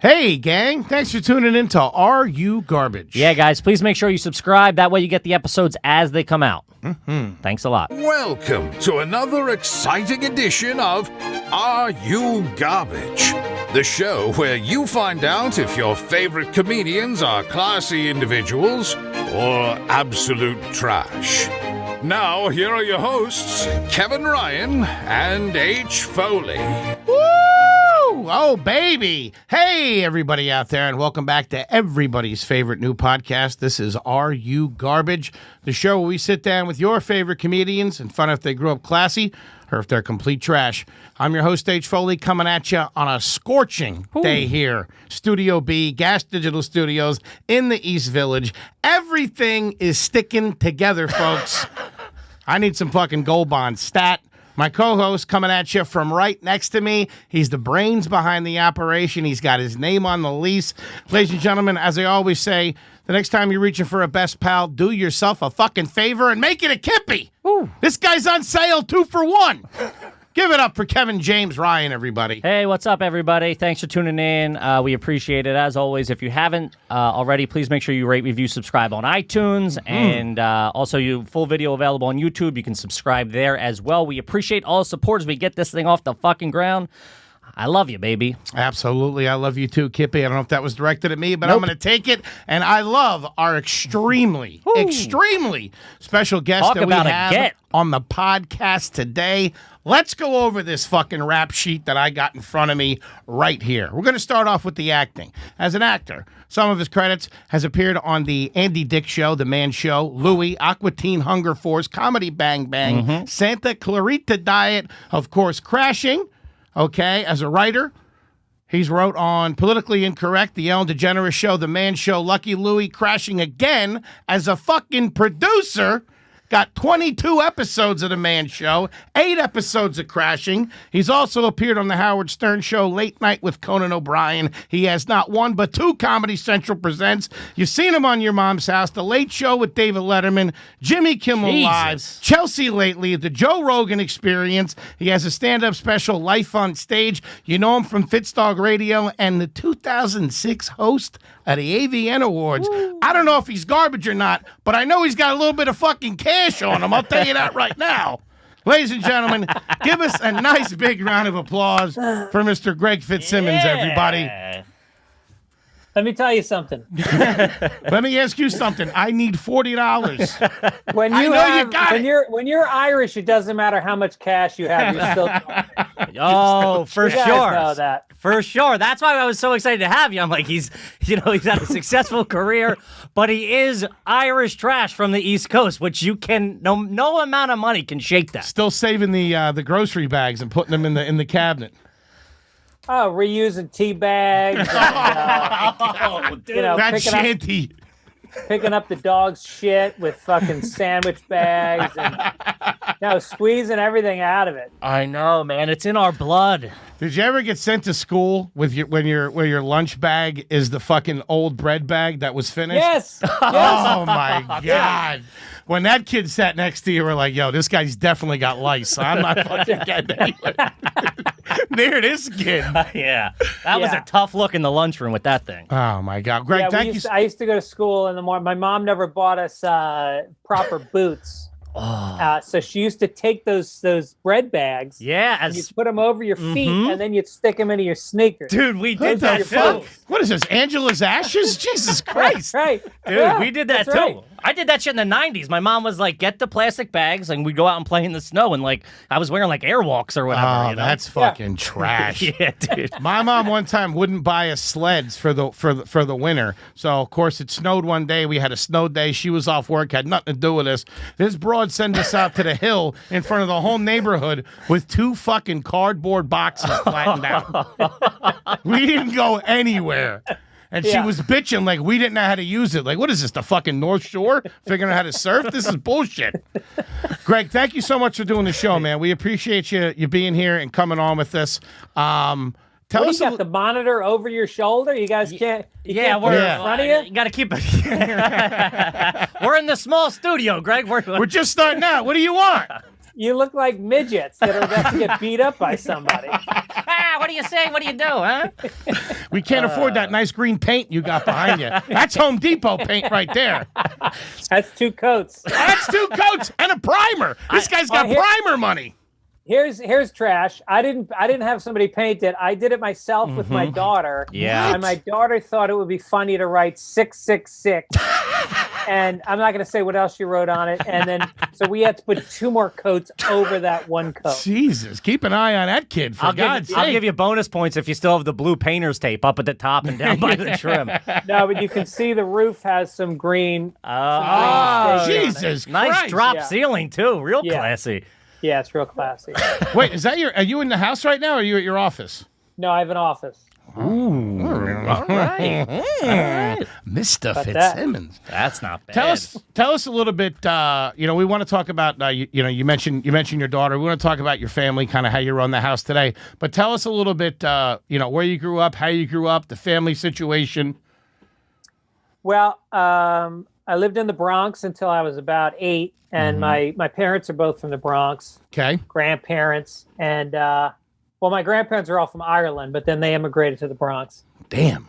Hey, gang. Thanks for tuning in to Are You Garbage? Yeah, guys, please make sure you subscribe. That way you get the episodes as they come out. Thanks a lot. Welcome to another exciting edition of Are You Garbage? The show where you find out if your favorite comedians are classy individuals or absolute trash. Now, here are your hosts, Kevin Ryan and H. Foley. Woo! Oh, baby. Hey, everybody out there, and welcome back to everybody's favorite new podcast. This is Are You Garbage? The show where we sit down with your favorite comedians and find out if they grew up classy or if they're complete trash. I'm your host, H. Foley, coming at you on a scorching day here. Studio B, Gas Digital Studios in the East Village. Everything is sticking together, folks. I need some fucking gold bond stat. My co-host coming at you from right next to me. He's the brains behind the operation. He's got his name on the lease. Ladies and gentlemen, as I always say, the next time you're reaching for a best pal, do yourself a fucking favor and make it a Kippy. Ooh. This guy's on sale 2 for 1. Give it up for Kevin James Ryan, everybody. Hey, what's up, everybody? Thanks for tuning in. We appreciate it. As always, if you haven't already, please make sure you rate, review, subscribe on iTunes. And also, full video available on YouTube. You can subscribe there as well. We appreciate all the support as we get this thing off the fucking ground. I love you, baby. Absolutely. I love you too, Kippy. I don't know if that was directed at me, but I'm going to take it. And I love our extremely special guest that we have on the podcast today. Let's go over this fucking rap sheet that I got in front of me right here. We're going to start off with the acting. As an actor, some of his credits has appeared on the Andy Dick Show, The Man Show, Louie, Aqua Teen Hunger Force, Comedy Bang Bang, Santa Clarita Diet, of course, Crashing. Okay, as a writer, he's wrote on Politically Incorrect, The Ellen DeGeneres Show, The Man Show, Lucky Louie, Crashing Again. As a fucking producer, got 22 episodes of The Man Show, 8 episodes of Crashing. He's also appeared on The Howard Stern Show, Late Night with Conan O'Brien. He has not one but 2 Comedy Central presents. You've seen him on Your Mom's House, The Late Show with David Letterman, Jimmy Kimmel Live, Chelsea Lately, The Joe Rogan Experience. He has a stand-up special, Life on Stage. You know him from Fitzdog Radio and the 2006 host of the AVN Awards. Woo. I don't know if he's garbage or not, but I know he's got a little bit of fucking cash on him. I'll tell you that right now. Ladies and gentlemen, give us a nice big round of applause for Mr. Greg Fitzsimmons, everybody. Let me tell you something. Let me ask you something. I need $40. When you're Irish, it doesn't matter how much cash you have. You're still. For sure. Know that. For sure. That's why I was so excited to have you. I'm like, he's had a successful career, but he is Irish trash from the East Coast, which you can no amount of money can shake that. Still saving the grocery bags and putting them in the cabinet. Oh, reusing tea bags. And, that's shanty. Picking up the dog's shit with fucking sandwich bags and squeezing everything out of it. I know, man. It's in our blood. Did you ever get sent to school with where your lunch bag is the fucking old bread bag that was finished? Yes. Oh my God. When that kid sat next to you, we're like, yo, this guy's definitely got lice. I'm not fucking getting anywhere. There, this kid. Yeah. That was a tough look in the lunchroom with that thing. Oh, my God. Greg, thank you. I used to go to school in the morning. My mom never bought us proper boots. So she used to take those bread bags. Yeah. And you'd put them over your feet, and then you'd stick them into your sneakers. Dude, we did that too. What is this, Angela's Ashes? Jesus Christ. Right. Dude, we did that too. Right. I did that shit in the 90s. My mom was like, get the plastic bags, and we'd go out and play in the snow, and like I was wearing like Airwalks or whatever. Oh, you know? that's fucking trash. Yeah, dude. My mom one time wouldn't buy us sleds for the winter. So of course it snowed one day. We had a snow day. She was off work, had nothing to do with us. This broad sent us out to the hill in front of the whole neighborhood with 2 fucking cardboard boxes flattened out. We didn't go anywhere. And she was bitching like we didn't know how to use it. Like, what is this, the fucking North Shore? Figuring out how to surf? This is bullshit. Greg, thank you so much for doing the show, man. We appreciate you being here and coming on with us. Tell us. You got the monitor over your shoulder. You guys can't. We're in front of you. You got to keep it. We're in the small studio, Greg. We're just starting out. What do you want? You look like midgets that are about to get beat up by somebody. What do you say? What do you do, huh? We can't afford that nice green paint you got behind you. That's Home Depot paint right there. That's 2 coats. That's 2 coats and a primer. This guy's got primer money. Here's trash. I didn't have somebody paint it. I did it myself with my daughter. Yeah. And my daughter thought it would be funny to write 666. And I'm not going to say what else she wrote on it. And then, so we had to put 2 more coats over that 1 coat. Jesus, keep an eye on that kid, for God's sake. I'll give you bonus points if you still have the blue painter's tape up at the top and down by the trim. No, but you can see the roof has some green. Jesus Christ. Nice drop ceiling, too. Real classy. Yeah, it's real classy. Wait, are you in the house right now, or are you at your office? No, I have an office. Ooh. All right. Mr. Fitzsimmons. That's not bad. Tell us a little bit, we want to talk about, you mentioned your daughter. We want to talk about your family, kind of how you run the house today. But tell us a little bit, where you grew up, how you grew up, the family situation. Well, I lived in the Bronx until I was about 8. And my parents are both from the Bronx. Okay. Grandparents. And, my grandparents are all from Ireland, but then they immigrated to the Bronx. Damn.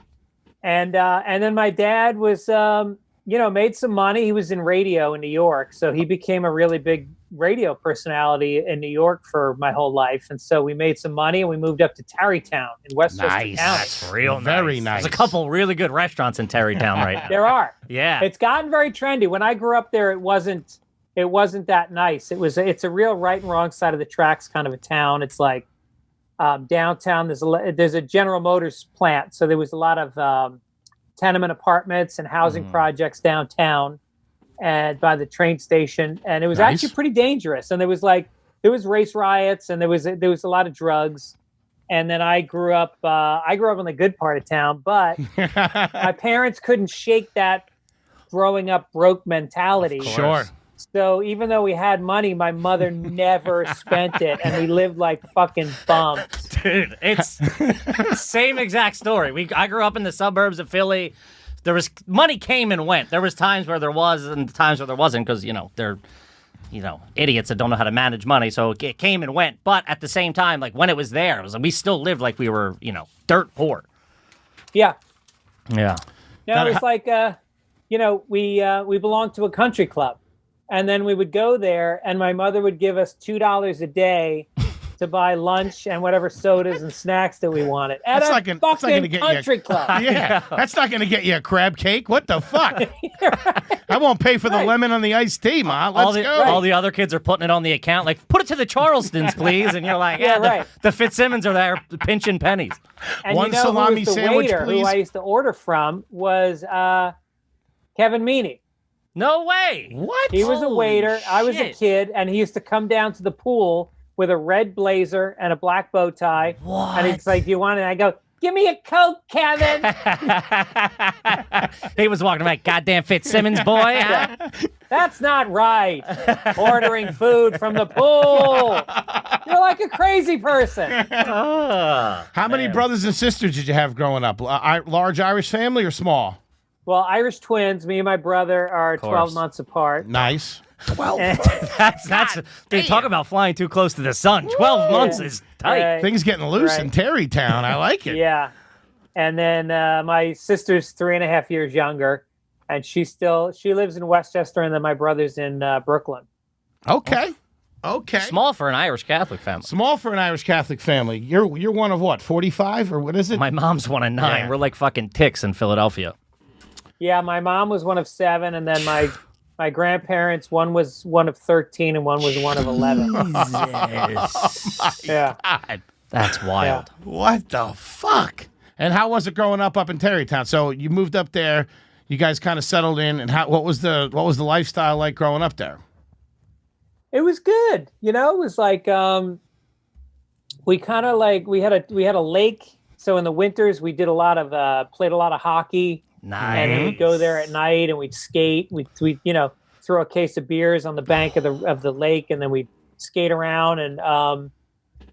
And then my dad was, made some money. He was in radio in New York. So he became a really big radio personality in New York for my whole life. And so we made some money and we moved up to Tarrytown in Westchester County. That's real nice. Very nice. There's a couple really good restaurants in Tarrytown right now. There are. Yeah. It's gotten very trendy. When I grew up there, it wasn't that nice. It's a real right and wrong side of the tracks kind of a town. It's like downtown. There's a General Motors plant, so there was a lot of tenement apartments and housing projects downtown, and by the train station. And it was actually pretty dangerous. And there was race riots, and there was a lot of drugs. And then I grew up in the good part of town, but my parents couldn't shake that growing up broke mentality. Sure. So even though we had money, my mother never spent it, and we lived like fucking bums. Dude, it's same exact story. I grew up in the suburbs of Philly. There was money came and went. There was times where there was and times where there wasn't because, they're, idiots that don't know how to manage money. So it came and went. But at the same time, like when it was there, it was we still lived like we were, dirt poor. Yeah. Yeah. No, it was like, we belonged to a country club. And then we would go there, and my mother would give us $2 a day to buy lunch and whatever sodas and snacks that we wanted at a fucking country club. Yeah, that's not going to get you a crab cake. What the fuck? Right. I won't pay for the lemon on the iced tea, Ma. Let's go. All the other kids are putting it on the account, like, put it to the Charlestons, please. And you're like, the Fitzsimmons are there pinching pennies. And One salami sandwich, waiter please. Who I used to order from was Kevin Meaney. No way. What? He was a waiter. Shit. I was a kid, and he used to come down to the pool with a red blazer and a black bow tie. What? And he's like, "Do you want it?" And I go, "Give me a Coke, Kevin." He was walking around, goddamn Fitzsimmons boy. Huh? That's not right. Ordering food from the pool. You're like a crazy person. How many brothers and sisters did you have growing up? Large Irish family or small? Well, Irish twins. Me and my brother are 12 months apart. Nice. 12. That's they talk about flying too close to the sun. 12 months is tight. Right. Things getting loose in Tarrytown. I like it. Yeah. And then my sister's 3.5 years younger, and she lives in Westchester, and then my brother's in Brooklyn. Okay. Small for an Irish Catholic family. Small for an Irish Catholic family. You're one of what, 45 or what is it? My mom's one of 9. Yeah. We're like fucking ticks in Philadelphia. Yeah, my mom was one of 7, and then my grandparents, one was one of 13 and one was one of 11. Yeah. God. That's wild. Yeah. What the fuck? And how was it growing up in Tarrytown? So you moved up there, you guys kind of settled in, and what was the lifestyle like growing up there? It was good. It was like we kind of like we had a lake, so in the winters we did played a lot of hockey. Nice. And then we'd go there at night and we'd skate. We'd throw a case of beers on the bank of the lake, and then we'd skate around. And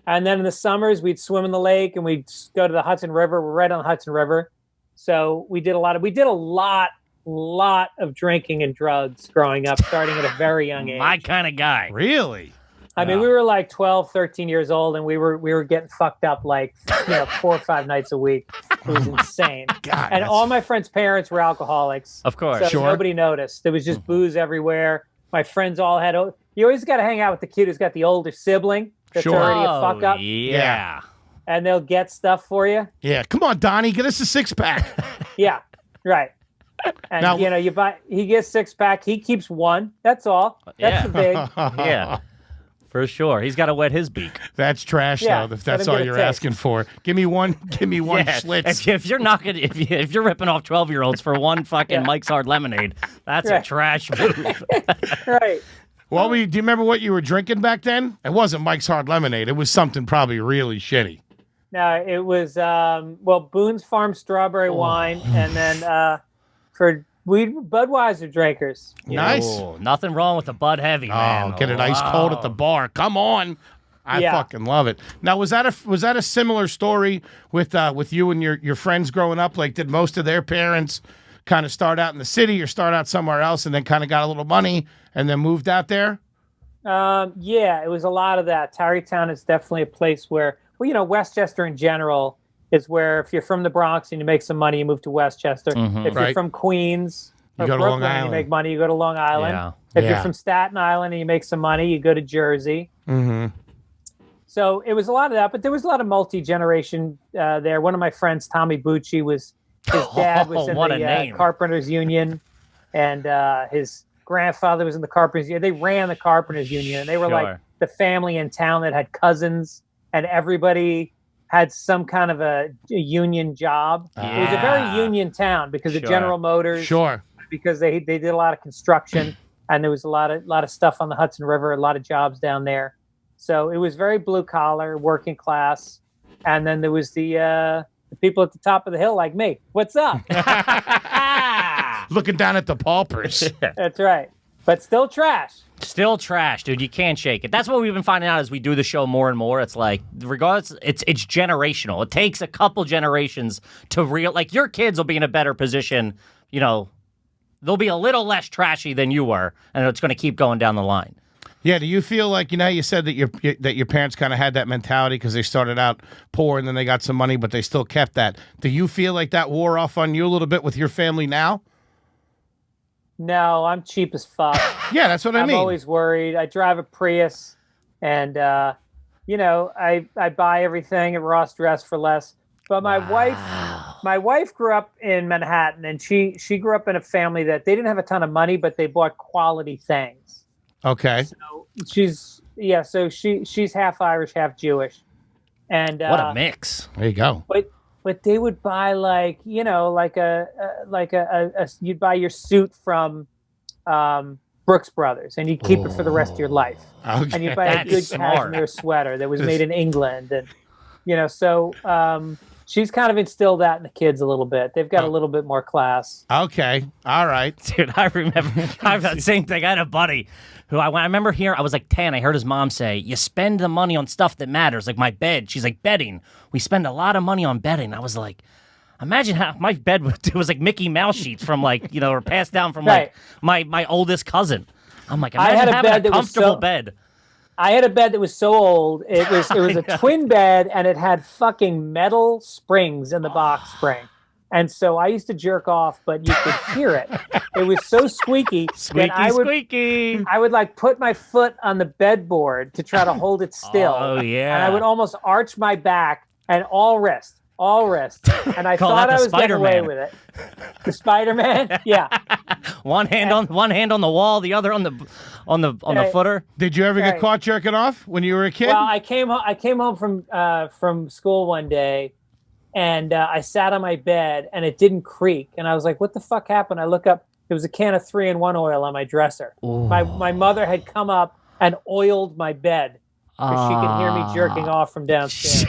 then in the summers we'd swim in the lake, and we'd go to the Hudson River. We're right on the Hudson River, so we did a lot of drinking and drugs growing up, starting at a very young age. My kind of guy. Really? I mean, we were like 12, 13 years old, and we were getting fucked up like 4 or 5 nights a week. It was insane. God, and all my friends' parents were alcoholics. Of course. So nobody noticed. There was just booze everywhere. My friends all had... You always got to hang out with the kid who's got the older sibling that's already a fuck up. Yeah. And they'll get stuff for you. Yeah. Come on, Donnie. Get us a 6-pack. Yeah. Right. And, Now- he gets 6-pack. He keeps 1. That's all. That's the big. Yeah. For sure. He's got to wet his beak. That's trash, Yeah, though, if let that's him all get a you're taste. asking for. Give me one Schlitz. If you're not gonna, if you're ripping off 12-year-olds for one fucking Mike's Hard Lemonade, that's a trash move. Right. Do you remember what you were drinking back then? It wasn't Mike's Hard Lemonade. It was something probably really shitty. No, it was Boone's Farm strawberry wine, and then for Budweiser drinkers. Nice. Ooh, nothing wrong with the Bud Heavy, man. Get it ice cold at the bar. Come on. I fucking love it. Now, was that a similar story with you and your friends growing up? Like, did most of their parents kind of start out in the city or start out somewhere else and then kind of got a little money and then moved out there? Yeah, it was a lot of that. Tarrytown is definitely a place where, Westchester in general is where if you're from the Bronx and you make some money, you move to Westchester. If you're from Queens or go to Long Brooklyn and you Island. make money, you go to Long Island. Yeah. If you're from Staten Island and you make some money, you go to Jersey. Mm-hmm. So it was a lot of that, but there was a lot of multi-generation there. One of my friends, Tommy Bucci, his dad was in the Carpenters Union, and his grandfather was in the Carpenters Union. They ran the Carpenters Union, and they were like the family in town that had cousins, and everybody had some kind of a union job. It was a very union town because of General Motors. Because they did a lot of construction, and there was a lot of stuff on the Hudson River, a lot of jobs down there. So it was very blue collar, working class, and then there was the people at the top of the hill like me. What's up? Looking down at the paupers. That's right. But still trash. Still trash, dude. You can't shake it. That's what we've been finding out as we do the show more and more. It's like, regardless, it's generational. It takes a couple generations to like, your kids will be in a better position. They'll be a little less trashy than you were, and it's going to keep going down the line. Yeah, do you feel like, you said that your parents kind of had that mentality because they started out poor and then they got some money, but they still kept that. Do you feel like that wore off on you a little bit with your family now? No, I'm cheap as fuck. Yeah, that's what I mean. I'm always worried. I drive a Prius, and I buy everything at Ross Dress for less. But my wife grew up in Manhattan, and she grew up in a family that they didn't have a ton of money, but they bought quality things. Okay. So she's half Irish, half Jewish, and what a mix. There you go. But they would buy you'd buy your suit from Brooks Brothers, and you'd keep it for the rest of your life. Okay. And you'd buy a good cashmere sweater that was made in England, and so she's kind of instilled that in the kids a little bit. They've got a little bit more class. Okay. All right. Dude, I remember the same thing. I had a buddy who I remember I was like 10. I heard his mom say, you spend the money on stuff that matters, like my bed. She's like, bedding. We spend a lot of money on bedding. I was like, imagine how my bed was like Mickey Mouse sheets from or passed down from like my oldest cousin. I'm like, imagine having a comfortable bed. I had a bed that was so old. It was a twin bed, and it had fucking metal springs in the box spring. And so I used to jerk off, but you could hear it. It was so squeaky. Squeaky. I would put my foot on the bedboard to try to hold it still. Oh, yeah. And I would almost arch my back and all wrist. And I thought I was getting away with it. The Spider-Man? Yeah. One hand on the wall, the other on the footer. Did you ever get caught jerking off when you were a kid? Well, I came home from school one day, and I sat on my bed, and it didn't creak. And I was like, what the fuck happened? I look up. There was a can of 3-in-1 oil on my dresser. My mother had come up and oiled my bed because she could hear me jerking off from downstairs.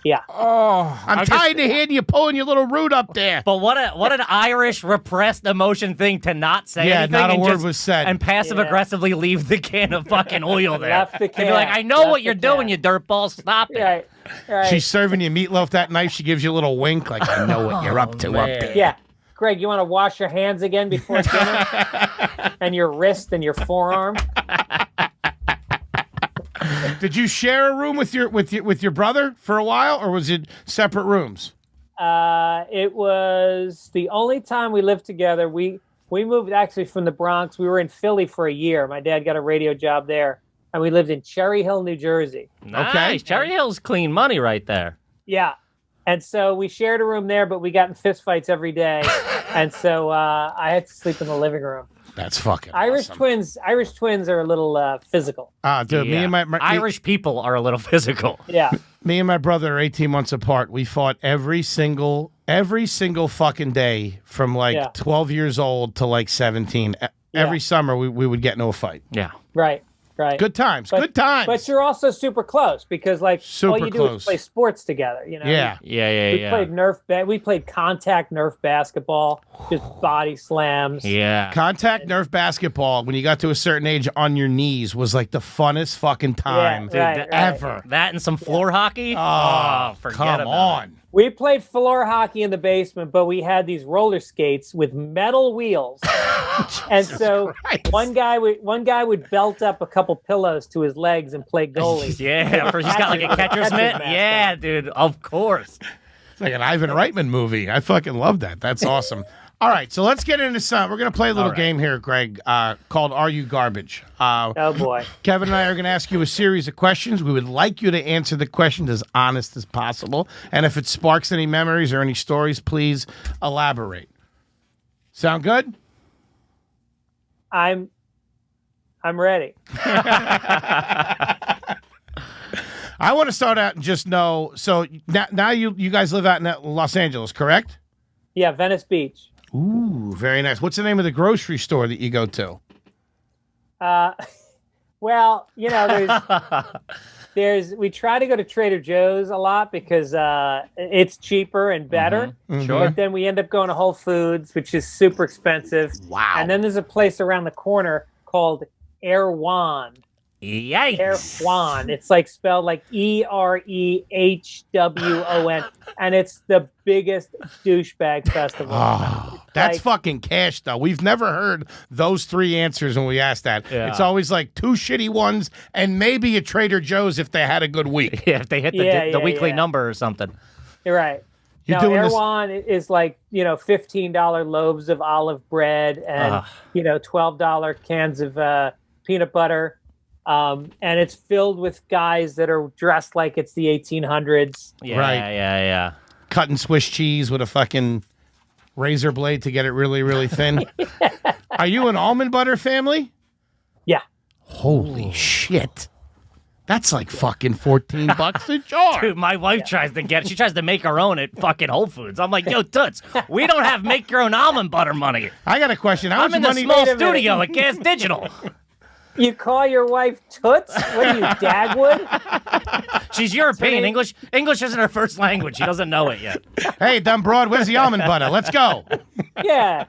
Yeah. Oh, I'm tired of hearing you pulling your little root up there. But what an Irish repressed emotion thing to not say anything. Yeah, not a word was said. And passive-aggressively leave the can of fucking oil there. Left the can. And be like, I know what you're doing, you dirtball. Stop it. Right. She's serving you meatloaf that night. She gives you a little wink like, I know what you're up to up there. Yeah. Greg, you want to wash your hands again before dinner? And your wrist and your forearm? Did you share a room with your brother for a while, or was it separate rooms? It was the only time we lived together. We moved actually from the Bronx. We were in Philly for a year. My dad got a radio job there, and we lived in Cherry Hill, New Jersey. Nice. Okay. Cherry Hill's clean money right there. Yeah. And so we shared a room there, but we got in fist fights every day. And so I had to sleep in the living room. That's fucking Irish awesome. Irish twins are a little physical. Dude, Yeah. me and my Irish people are a little physical. Yeah. Me and my brother are 18 months apart. We fought every single fucking day from like 12 years old to like 17. Every summer we would get into a fight. Yeah. Right. Good times. Good times. But you're also super close because like all you do close. is play sports together, you know? Yeah. We played we played contact Nerf basketball, just body slams. Yeah. Contact Nerf basketball when you got to a certain age on your knees was like the funnest fucking time ever. That and some floor hockey? Oh, forget come about on. it. We played floor hockey in the basement, but we had these roller skates with metal wheels. And so one guy would belt up a couple pillows to his legs and play goalie. Yeah, he's got like a catcher's mitt. Yeah, dude, of course. It's like an Ivan Reitman movie. I fucking love that. That's awesome. All right, so let's get into some. We're going to play a little game here, Greg, called Are You Garbage? Oh, boy. Kevin and I are going to ask you a series of questions. We would like you to answer the questions as honest as possible. And if it sparks any memories or any stories, please elaborate. Sound good? I'm ready. I want to start out and just know, so now you guys live out in Los Angeles, correct? Yeah, Venice Beach. Ooh, very nice. What's the name of the grocery store that you go to? Well, you know, we try to go to Trader Joe's a lot because it's cheaper and better. Sure. But then we end up going to Whole Foods, which is super expensive. Wow. And then there's a place around the corner called Erewhon. Yikes. Erewhon. It's like spelled like Erehwon, and it's the biggest douchebag festival. Oh, that's fucking cash, though. We've never heard those three answers when we ask that. Yeah. It's always like two shitty ones and maybe a Trader Joe's if they had a good week. Yeah, if they hit the weekly number or something. You're right. Erewhon is like, $15 loaves of olive bread and, $12 cans of peanut butter. And it's filled with guys that are dressed like it's the 1800s. Yeah, Right. yeah. Cutting Swiss cheese with a fucking razor blade to get it really, really thin. Are you an almond butter family? Yeah. Holy shit. That's like fucking $14 a jar. Dude, my wife tries to make her own at fucking Whole Foods. I'm like, yo, Toots, we don't have make your own almond butter money. I got a question. How I'm much in the money? small studio at Gas Digital. You call your wife Toots? What are you, Dagwood? She's European. English isn't her first language. She doesn't know it yet. Hey, dumb broad, where's the almond butter? Let's go. Yeah.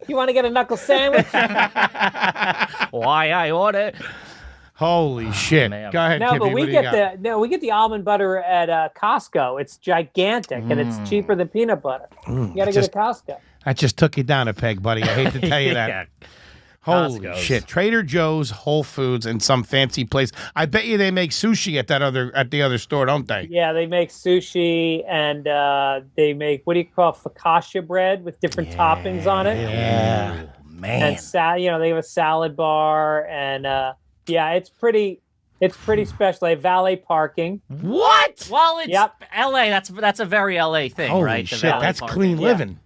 You want to get a knuckle sandwich? Why I order? Holy shit. man. Go ahead, No, Kippy. but we what do you got? we get the almond butter at Costco. It's gigantic and it's cheaper than peanut butter. You got to go to Costco. That just took you down a peg, buddy. I hate to tell you that. Yeah. Holy Costco's. shit. Trader Joe's, Whole Foods, and some fancy place. I bet you they make sushi at the other store, don't they? Yeah, they make sushi and they make, what do you call focaccia bread with different toppings on it. Yeah. Man. And they have a salad bar and it's pretty special. They have valet parking. What? Well, it's Yep. LA. That's a very LA thing, Holy right? The shit, valet that's parking. clean living.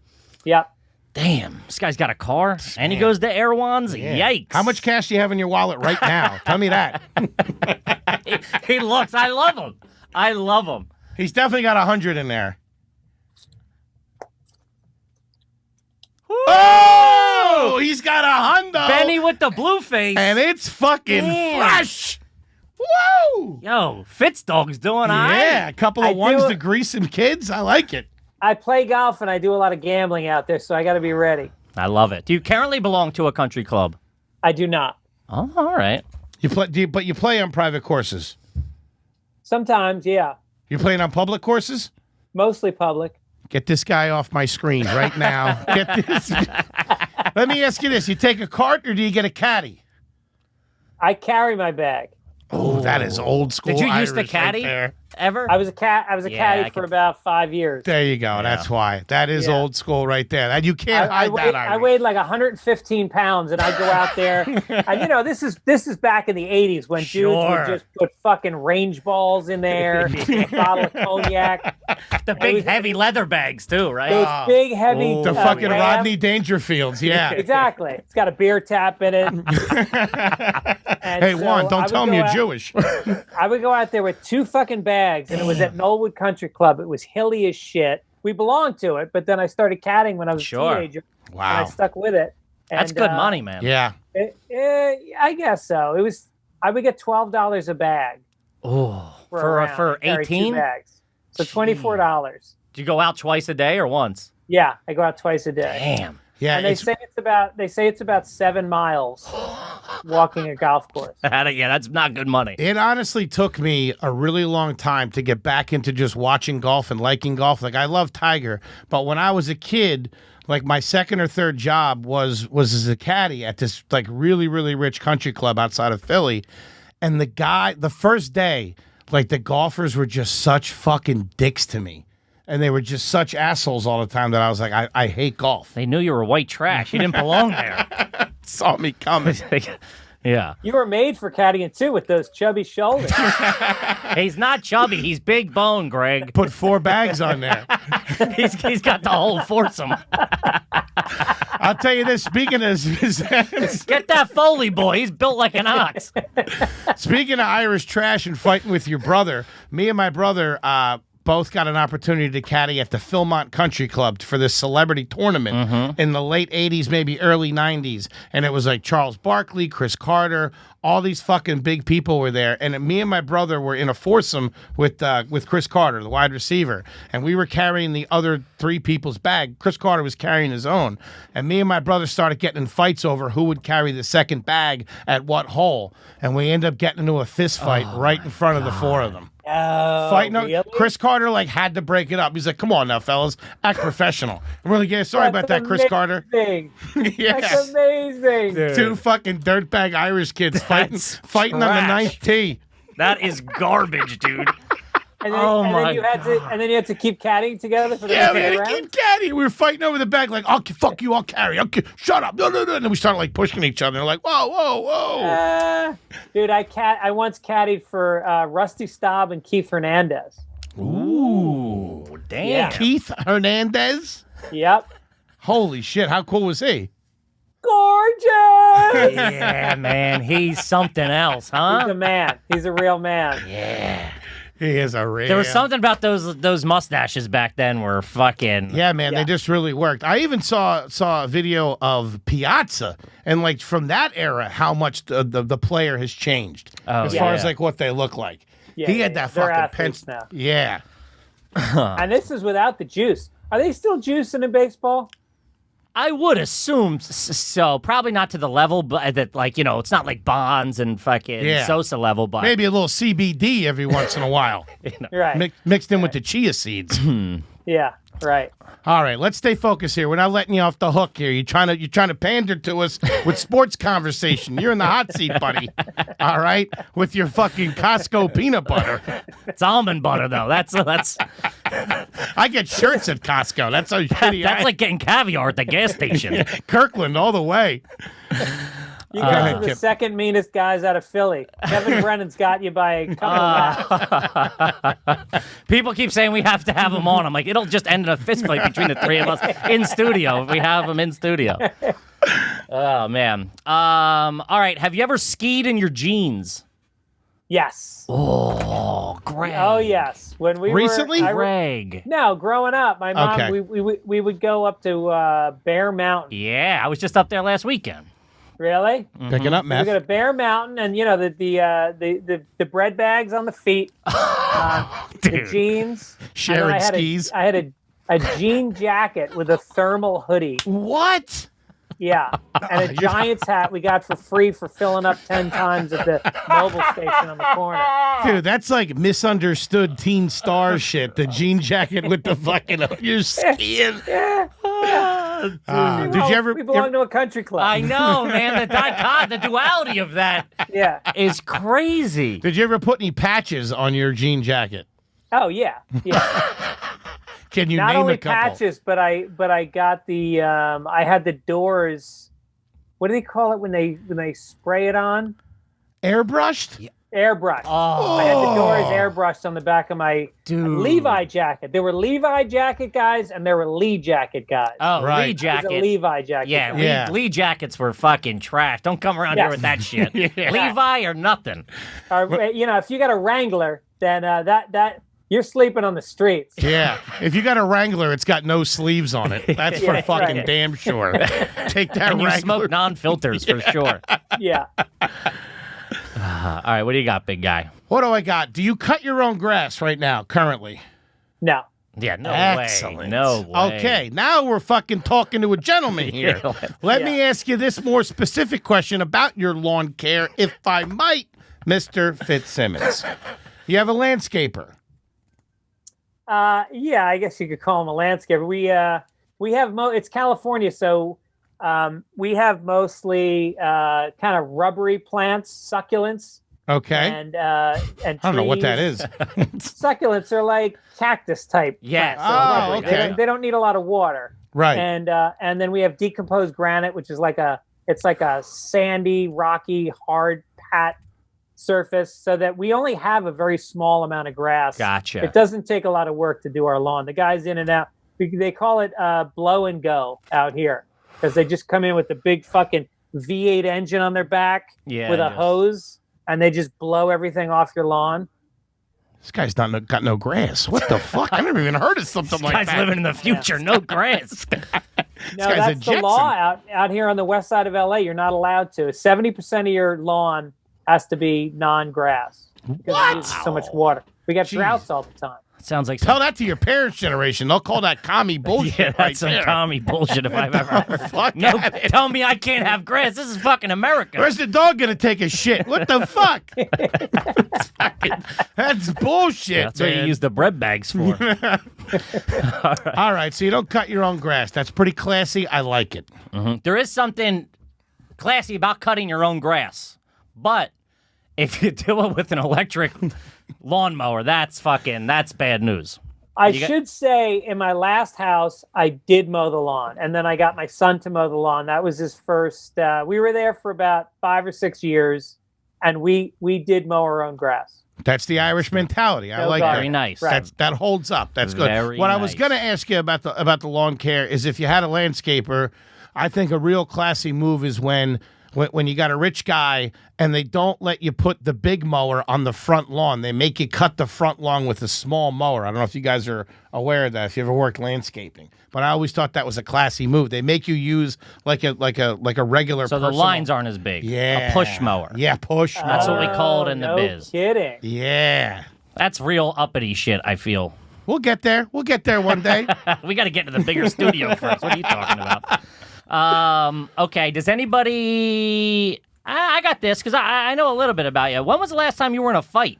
Yep. Damn, this guy's got a car and he goes to Erewhon's. Yeah. Yikes. How much cash do you have in your wallet right now? Tell me that. he looks. I love him. He's definitely got 100 in there. Oh, he's got a hundo. Benny with the blue face. And it's fucking Damn. fresh. Woo! Yo, Fitzdog's doing all right. Yeah, a couple of I ones do- to grease some kids. I like it. I play golf and I do a lot of gambling out there, so I got to be ready. I love it. Do you currently belong to a country club? I do not. Oh, all right. But you play on private courses. Sometimes, yeah. You're playing on public courses? Mostly public. Get this guy off my screen right now. Get this. Let me ask you this. You take a cart or do you get a caddy? I carry my bag. Oh, that is old school. Did you use the Irish caddy right there. ever? I was a caddy for about 5 years. There you go. That's why. That is old school right there. And you can't hide that. I weighed like 115 pounds, and I'd go out there. And this is back in the 80s when dudes would just put fucking range balls in there, a bottle of cognac. The big heavy leather bags too, right? Those big heavy. The fucking Rodney Dangerfields. Yeah. Exactly. It's got a beer tap in it. Hey, Juan, don't tell me you're Jewish. I would go out there with 2 fucking bags, and it was at Knollwood Country Club. It was hilly as shit. We belonged to it, but then I started caddying when I was a teenager. Wow. And I stuck with it. And, That's good money, man. Yeah. I guess so. I would get $12 a bag. Oh, for 18 bags. So $24. Do you go out twice a day or once? Yeah, I go out twice a day. Damn. Yeah. And they say it's about 7 miles walking a golf course. Yeah, that's not good money. It honestly took me a really long time to get back into just watching golf and liking golf. Like, I love Tiger, but when I was a kid, like my second or third job was as a caddy at this like really, really rich country club outside of Philly. And the first day, like the golfers were just such fucking dicks to me. And they were just such assholes all the time that I was like, I hate golf. They knew you were white trash. You didn't belong there. Saw me coming. Yeah. You were made for caddying too with those chubby shoulders. He's not chubby. He's big bone, Greg. Put 4 bags on there. He's got the whole foursome. I'll tell you this, speaking of... Get that Foley boy. He's built like an ox. Speaking of Irish trash and fighting with your brother, me and my brother... both got an opportunity to caddy at the Philmont Country Club for this celebrity tournament in the late 80s, maybe early 90s. And it was like Charles Barkley, Chris Carter, all these fucking big people were there. And me and my brother were in a foursome with Chris Carter, the wide receiver. And we were carrying the other 3 people's bag. Chris Carter was carrying his own. And me and my brother started getting in fights over who would carry the second bag at what hole. And we ended up getting into a fist fight right in front of the 4 of them. Oh, Fighting really? Chris Carter had to break it up. He's like, "Come on now, fellas, act professional." I'm really sorry about that, Chris Carter. Yeah. That's amazing. Dude. 2 fucking dirtbag Irish kids fighting on the 9th tee. That is garbage, dude. And then you had to keep caddying together for the Yeah, we next had to round? keep caddy. We were fighting over the bag, like, "I'll fuck you, I'll carry. Okay, shut up, no." And then we started like pushing each other, like, whoa. Dude, I once caddied for Rusty Staub and Keith Hernandez. Ooh, damn. Yeah. Keith Hernandez. Yep. Holy shit, how cool was he? Gorgeous. Yeah, man, he's something else, huh? He's a man. He's a real man. Yeah. He is a real. There was something about those mustaches back then were fucking... Yeah, man, they just really worked. I even saw a video of Piazza, and like from that era, how much the player has changed as far as like what they look like. Yeah, he had that They're fucking athletes pencil. now. Yeah. And this is without the juice. Are they still juicing in baseball? I would assume so. Probably not to the level, but that, like, it's not like Bonds and fucking Sosa level, but Maybe a little CBD every once in a while. Right. Mixed in with the chia seeds. Yeah, right. All right, let's stay focused here. We're not letting you off the hook here. You're trying to pander to us with sports conversation. You're in the hot seat, buddy. All right, with your fucking Costco peanut butter. it's almond butter though. That's I get shirts at Costco. That's how shitty. that's like getting caviar at the gas station. Kirkland all the way. You guys are the second meanest guys out of Philly. Kevin Brennan's got you by a couple of laps. People keep saying we have to have him on. I'm like, it'll just end in a fist fight between the 3 of us in studio if we have him in studio. Oh man. All right. Have you ever skied in your jeans? Yes. Oh, Greg. Oh, yes. When we Recently? Greg. No, growing up, my mom, Okay. we would go up to Bear Mountain. Yeah, I was just up there last weekend. Really? Picking up We meth. go to Bear Mountain, and the bread bags on the feet, the jeans. Sharing skis. I had a jean jacket with a thermal hoodie. What? Yeah, and a Giants hat we got for free for filling up 10 times at the mobile station on the corner. Dude, that's like misunderstood teen star shit. The jean jacket with the fucking you're skiing. Yeah. Did you ever? We belong to a country club. I know, man. The duality of that is crazy. Did you ever put any patches on your jean jacket? Oh yeah. Can you Not name only a couple? patches, but I got the I had the doors. What do they call it when they spray it on? Airbrushed? Yeah. Airbrush. Oh. I had the doors airbrushed on the back of my Levi jacket. There were Levi jacket guys and there were Lee jacket guys. Oh, right. Lee jacket. Levi jacket. Yeah, Lee jackets were fucking trash. Don't come around here with that shit. Levi or nothing. If you got a Wrangler, then that you're sleeping on the streets. Yeah. If you got a Wrangler, it's got no sleeves on it. That's for fucking damn sure. Take that And you Wrangler. smoke non-filters for sure. Yeah. All right, what do you got, big guy? What do I got? Do you cut your own grass right now, currently? No. Yeah, no Excellent. way. No way. Okay, now we're fucking talking to a gentleman here. Let me ask you this more specific question about your lawn care, if I might, Mr. Fitzsimmons. You have a landscaper. Yeah, I guess you could call him a landscaper. We have it's California, so we have mostly kind of rubbery plants, succulents. Okay. And I don't know what that trees. is. Succulents are like cactus type. Yes. plants. Oh, okay. They don't need a lot of water. Right. And then we have decomposed granite, which is like a sandy, rocky, hard pat surface, so that we only have a very small amount of grass. Gotcha. It doesn't take a lot of work to do our lawn. The guys in and out. They call it blow and go out here because they just come in with the big fucking V8 engine on their back with a hose, and they just blow everything off your lawn. This guy's got no grass. What the fuck? I never even heard of something like that. Guy's living in the future. No grass. No, guy's a that's the Jetson. law out here on the west side of LA. You're not allowed to. 70% of your lawn has to be non-grass because it uses so much water. We got droughts all the time. Sounds like Tell that to your parents' generation. They'll call that commie bullshit. yeah, that's right some there. commie bullshit if I've ever heard. Fuck No, at it. tell me I can't have grass. This is fucking America. Where's the dog gonna take a shit? What the fuck? That's bullshit. That's what you man. use the bread bags for. All right, so you don't cut your own grass. That's pretty classy. I like it. There is something classy about cutting your own grass, but if you do it with an electric lawnmower, that's bad news. I should say in my last house, I did mow the lawn, and then I got my son to mow the lawn. That was his first. We were there for about 5 or 6 years, and we did mow our own grass. That's the Irish mentality. I like that. Very nice. That holds up. That's good. Very What I was nice. going to ask you about the lawn care is if you had a landscaper, I think a real classy move is when you got a rich guy and they don't let you put the big mower on the front lawn. They make you cut the front lawn with a small mower. I don't know if you guys are aware of that, if you ever worked landscaping. But I always thought that was a classy move. They make you use like a regular So the personal- lines aren't as big. Yeah. A push mower. Yeah, push mower. That's what we call it in the no biz. Kidding. Yeah. That's real uppity shit, I feel. We'll get there. We'll get there one day. We got to get to the bigger studio first. What are you talking about? Okay, does anybody... I got this because I know a little bit about you. When was the last time you were in a fight?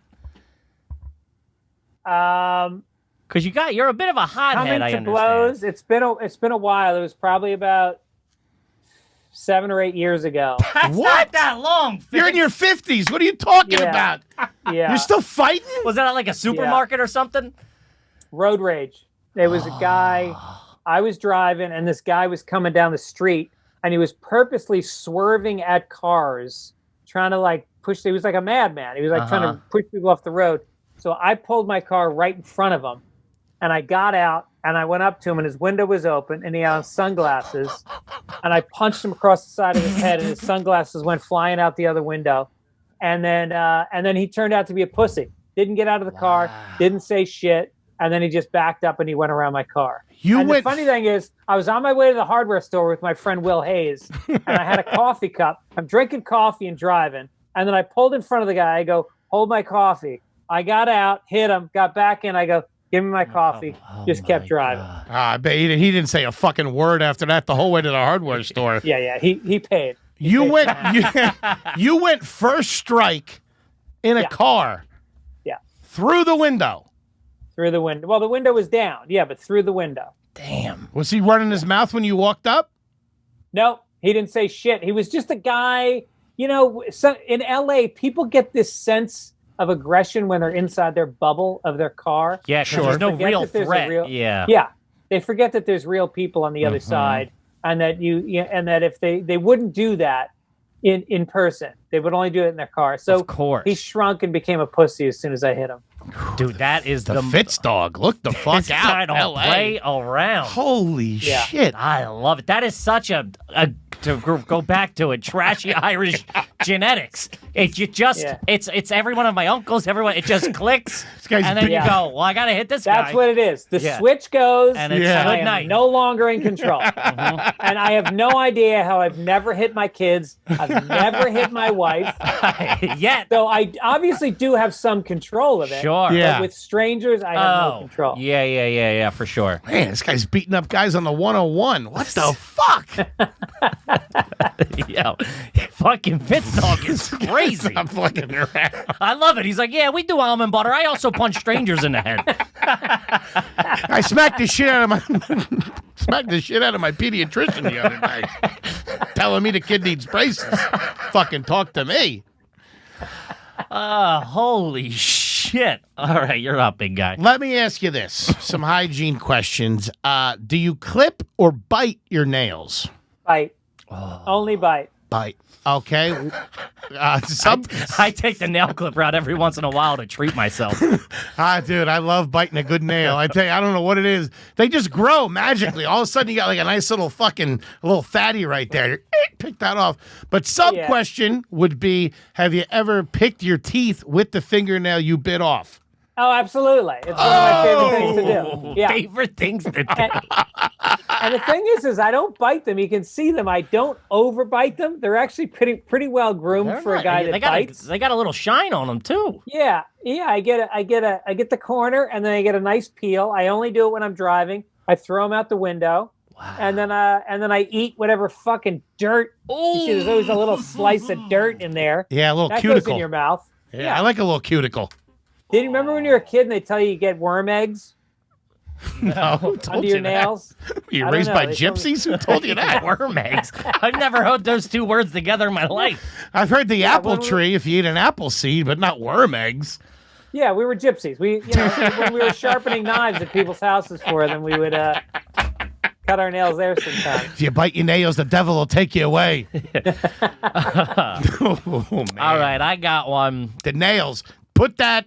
Because you're a bit of a hothead, I Coming to understand. blows. It's been a while. It was probably about 7 or 8 years ago. That's not that long. You're in your 50s. What are you talking Yeah. about? Yeah. You're still fighting? Was that at like a supermarket or something? Road rage. There was a guy. I was driving, and this guy was coming down the street, and he was purposely swerving at cars, trying to like push. He was like a madman. He was like trying to push people off the road. So I pulled my car right in front of him, and I got out, and I went up to him, and his window was open, and he had on sunglasses, and I punched him across the side of his head, and his sunglasses went flying out the other window, and then he turned out to be a pussy. Didn't get out of the car, didn't say shit, and then he just backed up and he went around my car. The funny thing is, I was on my way to the hardware store with my friend Will Hayes, and I had a coffee cup. I'm drinking coffee and driving, and then I pulled in front of the guy. I go, hold my coffee. I got out, hit him, got back in. I go, give me my coffee. Just kept driving. I bet he didn't say a fucking word after that the whole way to the hardware store. Yeah. He paid. You went first strike in a car. Yeah. Through the window. Through the window. Well, the window was down. Yeah, but through the window. Damn. Was he running his mouth when you walked up? No, he didn't say shit. He was just a guy. You know, in LA, people get this sense of aggression when they're inside their bubble of their car. Yeah, sure. There's no real threat. Yeah. They forget that there's real people on the other side, and that and that if they wouldn't do that in person, they would only do it in their car. So of course, he shrunk and became a pussy as soon as I hit him. Dude, that is the Fitz dog. Look the fuck out, LA. Play around. Holy shit! I love it. That is such a to go back to it. Trashy Irish genetics. It's every one of my uncles. Everyone. It just clicks, and then you go, well, I gotta hit this guy. That's what it is. The switch goes, and it's good night. I'm no longer in control, and I have no idea how I've never hit my kids. I've never hit my wife yet. So I obviously do have some control of it. Sure. But with strangers, I have no control. Yeah, for sure. Man, this guy's beating up guys on the 101. What the fuck? Yo, fucking Fitz dog is crazy. I'm fucking around. I love it. He's like, yeah, we do almond butter. I also punch strangers in the head. I smacked the shit out of my pediatrician the other night, telling me the kid needs braces. Fucking talk to me. Holy shit. All right, you're up, big guy. Let me ask you this. Some hygiene questions. Do you clip or bite your nails? Bite. Only bite. Bite. Okay. I take the nail clipper out every once in a while to treat myself. Dude, I love biting a good nail. I tell you, I don't know what it is. They just grow magically. All of a sudden, you got like a nice little fatty right there. Pick that off. But question would be, have you ever picked your teeth with the fingernail you bit off? Oh, absolutely. It's one of my favorite things to do. Yeah. Favorite things to do. And the thing is I don't bite them. You can see them. I don't overbite them. They're actually pretty well groomed for a guy that bites. They got a little shine on them too. Yeah. I get the corner, and then I get a nice peel. I only do it when I'm driving. I throw them out the window. Wow. And then I eat whatever fucking dirt. You see, there's always a little slice of dirt in there. Yeah, a little that cuticle goes in your mouth. Yeah, I like a little cuticle. Did you remember when you were a kid and they tell you get worm eggs? No, under your nails. Were you raised by gypsies? Who told you that? Worm eggs. I've never heard those two words together in my life. I've heard the apple tree if you eat an apple seed, but not worm eggs. Yeah, we were gypsies. When we were sharpening knives at people's houses for them, we would cut our nails there sometimes. If you bite your nails, the devil will take you away. Oh, man. All right, I got one. The nails. Put that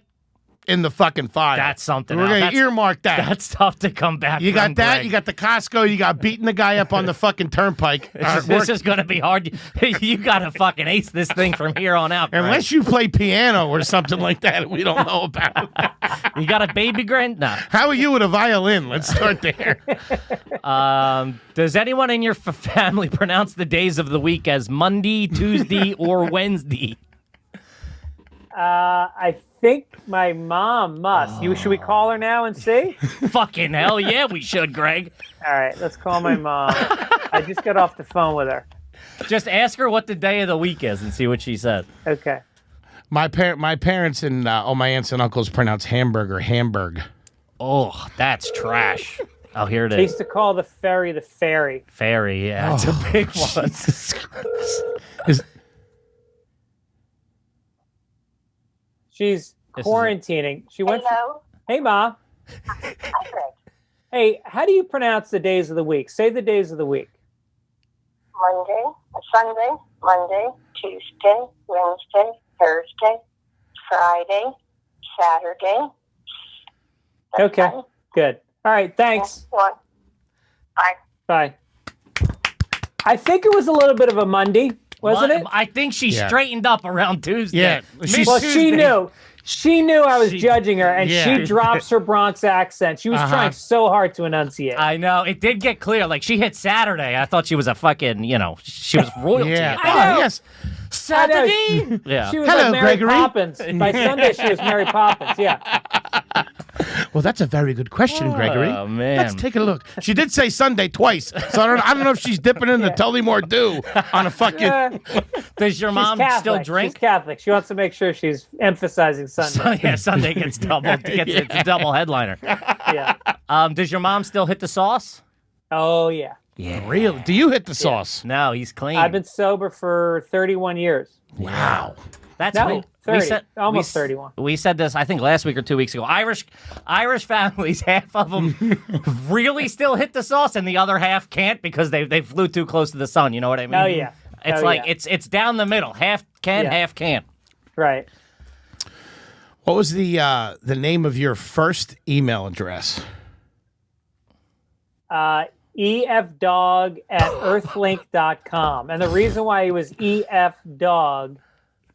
in the fucking file. That's something. We're going to earmark that. That's tough to come back. You got that? Greg. You got the Costco. You got beating the guy up on the fucking turnpike. This is going to be hard. You got to fucking ace this thing from here on out. Greg. Unless you play piano or something like that we don't know about. You got a baby grand? No. How are you with a violin? Let's start there. Does anyone in your family pronounce the days of the week as Monday, Tuesday, or Wednesday? I think my mom must. Should we call her now and see? Fucking hell yeah, we should, Greg. All right, let's call my mom. I just got off the phone with her. Just ask her what the day of the week is and see what she said. Okay. My parents and all my aunts and uncles pronounce hamburger Hamburg. Oh, that's trash. Oh, here it is. They used to call the ferry the fairy. Fairy, yeah. It's a big one. Jesus Christ. She's quarantining. She went. Hello. Hey, Ma. Hi, Greg. Hey, how do you pronounce the days of the week? Say the days of the week. Sunday, Monday, Tuesday, Wednesday, Thursday, Friday, Saturday. That's Okay. fine. Good. All right. Thanks. What? Bye. Bye. I think it was a little bit of a Monday, wasn't it? I think she straightened up around Tuesday. Yeah. She knew. She knew I was judging her, and she drops her Bronx accent. She was trying so hard to enunciate. I know. It did get clear. Like, she hit Saturday. I thought she was a fucking, she was royalty. Yeah. I know. Yes. Saturday? She was Hello, like Mary Gregory. Poppins. By Sunday, she was Mary Poppins. Yeah. Well, that's a very good question, Gregory. Oh, man. Let's take a look. She did say Sunday twice, so I don't know if she's dipping in the Tullymore Dew on a fucking... Does your mom still drink? She's Catholic. She wants to make sure she's emphasizing Sunday. Sunday gets double. It's a double headliner. Yeah. Does your mom still hit the sauce? Oh yeah. Yeah. Really? Do you hit the sauce? No, he's clean. I've been sober for 31 years. Wow. That's No, 30. Almost we, 31. We said this, I think, last week or 2 weeks ago. Irish families, half of them really still hit the sauce, and the other half can't because they flew too close to the sun. You know what I mean? Oh yeah. It's it's down the middle. Half can, half can't. Right. What was the name of your first email address? efdog@earthlink.com. And the reason why it was efdog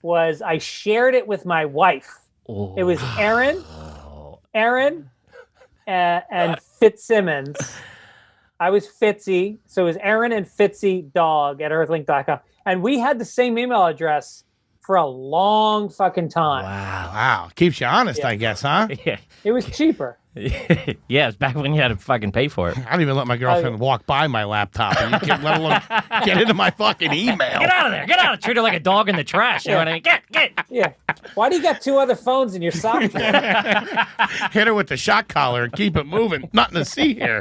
was I shared it with my wife. It was Aaron and Fitzsimmons. I was Fitzy, so it was Aaron and Fitzy dog at earthlink.com. And we had the same email address for a long fucking time. Wow. Keeps you honest, I guess, huh? Yeah. It was cheaper. Yeah, it's back when you had to fucking pay for it. I don't even let my girlfriend walk by my laptop, and you can let alone get into my fucking email. Get out of there. Get out. Treat her like a dog in the trash. You know what I mean? Get. Yeah. Why do you got 2 other phones in your sock drawer? Hit her with the shock collar and keep it moving. Nothing to see here.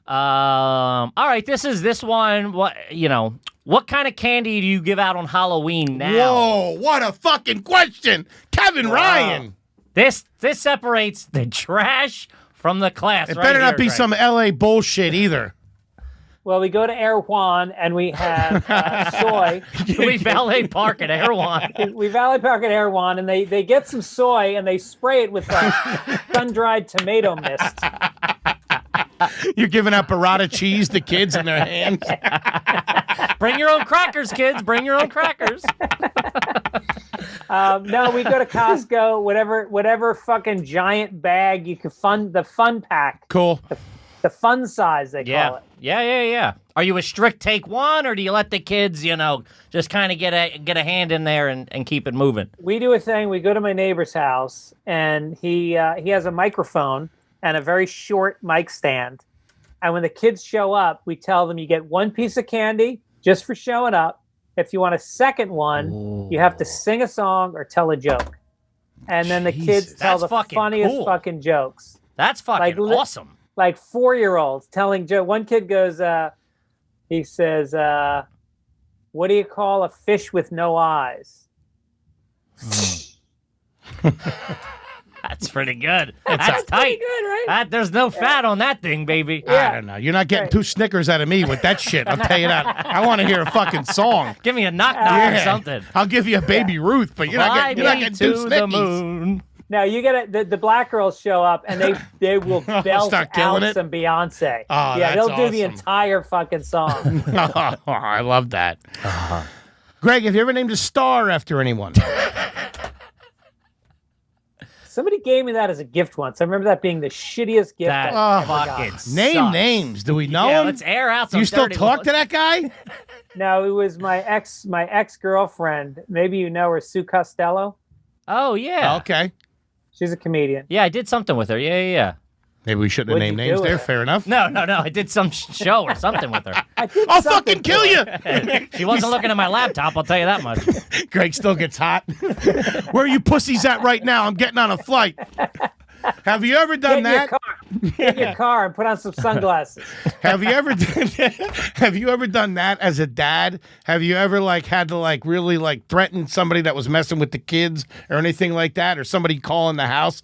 All right, this one. What kind of candy do you give out on Halloween now? Whoa, what a fucking question. Kevin Ryan. This separates the trash from the class. It better not be some LA bullshit either. Well, we go to Erewhon and we have soy. We valet park at Erewhon. We valet park at Erewhon, and they get some soy and they spray it with sun-dried tomato mist. You're giving out burrata cheese to kids in their hands. Bring your own crackers, kids. Bring your own crackers. No, we go to Costco, whatever fucking giant bag you can the fun pack. Cool. The fun size, they call it. Yeah. Are you a strict take one, or do you let the kids, just kind of get a hand in there and keep it moving? We do a thing. We go to my neighbor's house, and he has a microphone and a very short mic stand. And when the kids show up, we tell them you get one piece of candy just for showing up. If you want a second one, you have to sing a song or tell a joke. And then the kids tell the funniest fucking jokes. That's fucking awesome. Like 4-year-olds telling jokes. One kid goes, he says, what do you call a fish with no eyes? That's pretty good. That's tight. Pretty good, right? There's no fat on that thing, baby. Yeah. I don't know. You're not getting 2 Snickers out of me with that shit. I'll tell you that. I want to hear a fucking song. Give me a knock-knock or something. I'll give you a Baby Ruth, but you're not getting 2 Snickies. No, you get the black girls show up and they will belt out some Beyonce. Oh, yeah, they'll do awesome. the entire fucking song. Oh, I love that. Greg, have you ever named a star after anyone? Somebody gave me that as a gift once. I remember that being the shittiest gift That I ever fucking got. Name names. Do we know him? Let's air out some Do you still dirty talk ones. to that guy? No, it was my ex-girlfriend. Maybe you know her, Sue Costello. Oh, yeah. Okay. She's a comedian. Yeah, I did something with her. Yeah. Maybe we shouldn't have What'd named you names do there. with her? Fair enough. No. I did some show or something with her. I'll fucking kill you. She wasn't looking at my laptop, I'll tell you that much. Greg still gets hot. Where are you pussies at right now? I'm getting on a flight. Have you ever done that? Get in your car and put on some sunglasses. Have you ever done that as a dad? Have you ever had to really threaten somebody that was messing with the kids or anything like that, or somebody calling the house?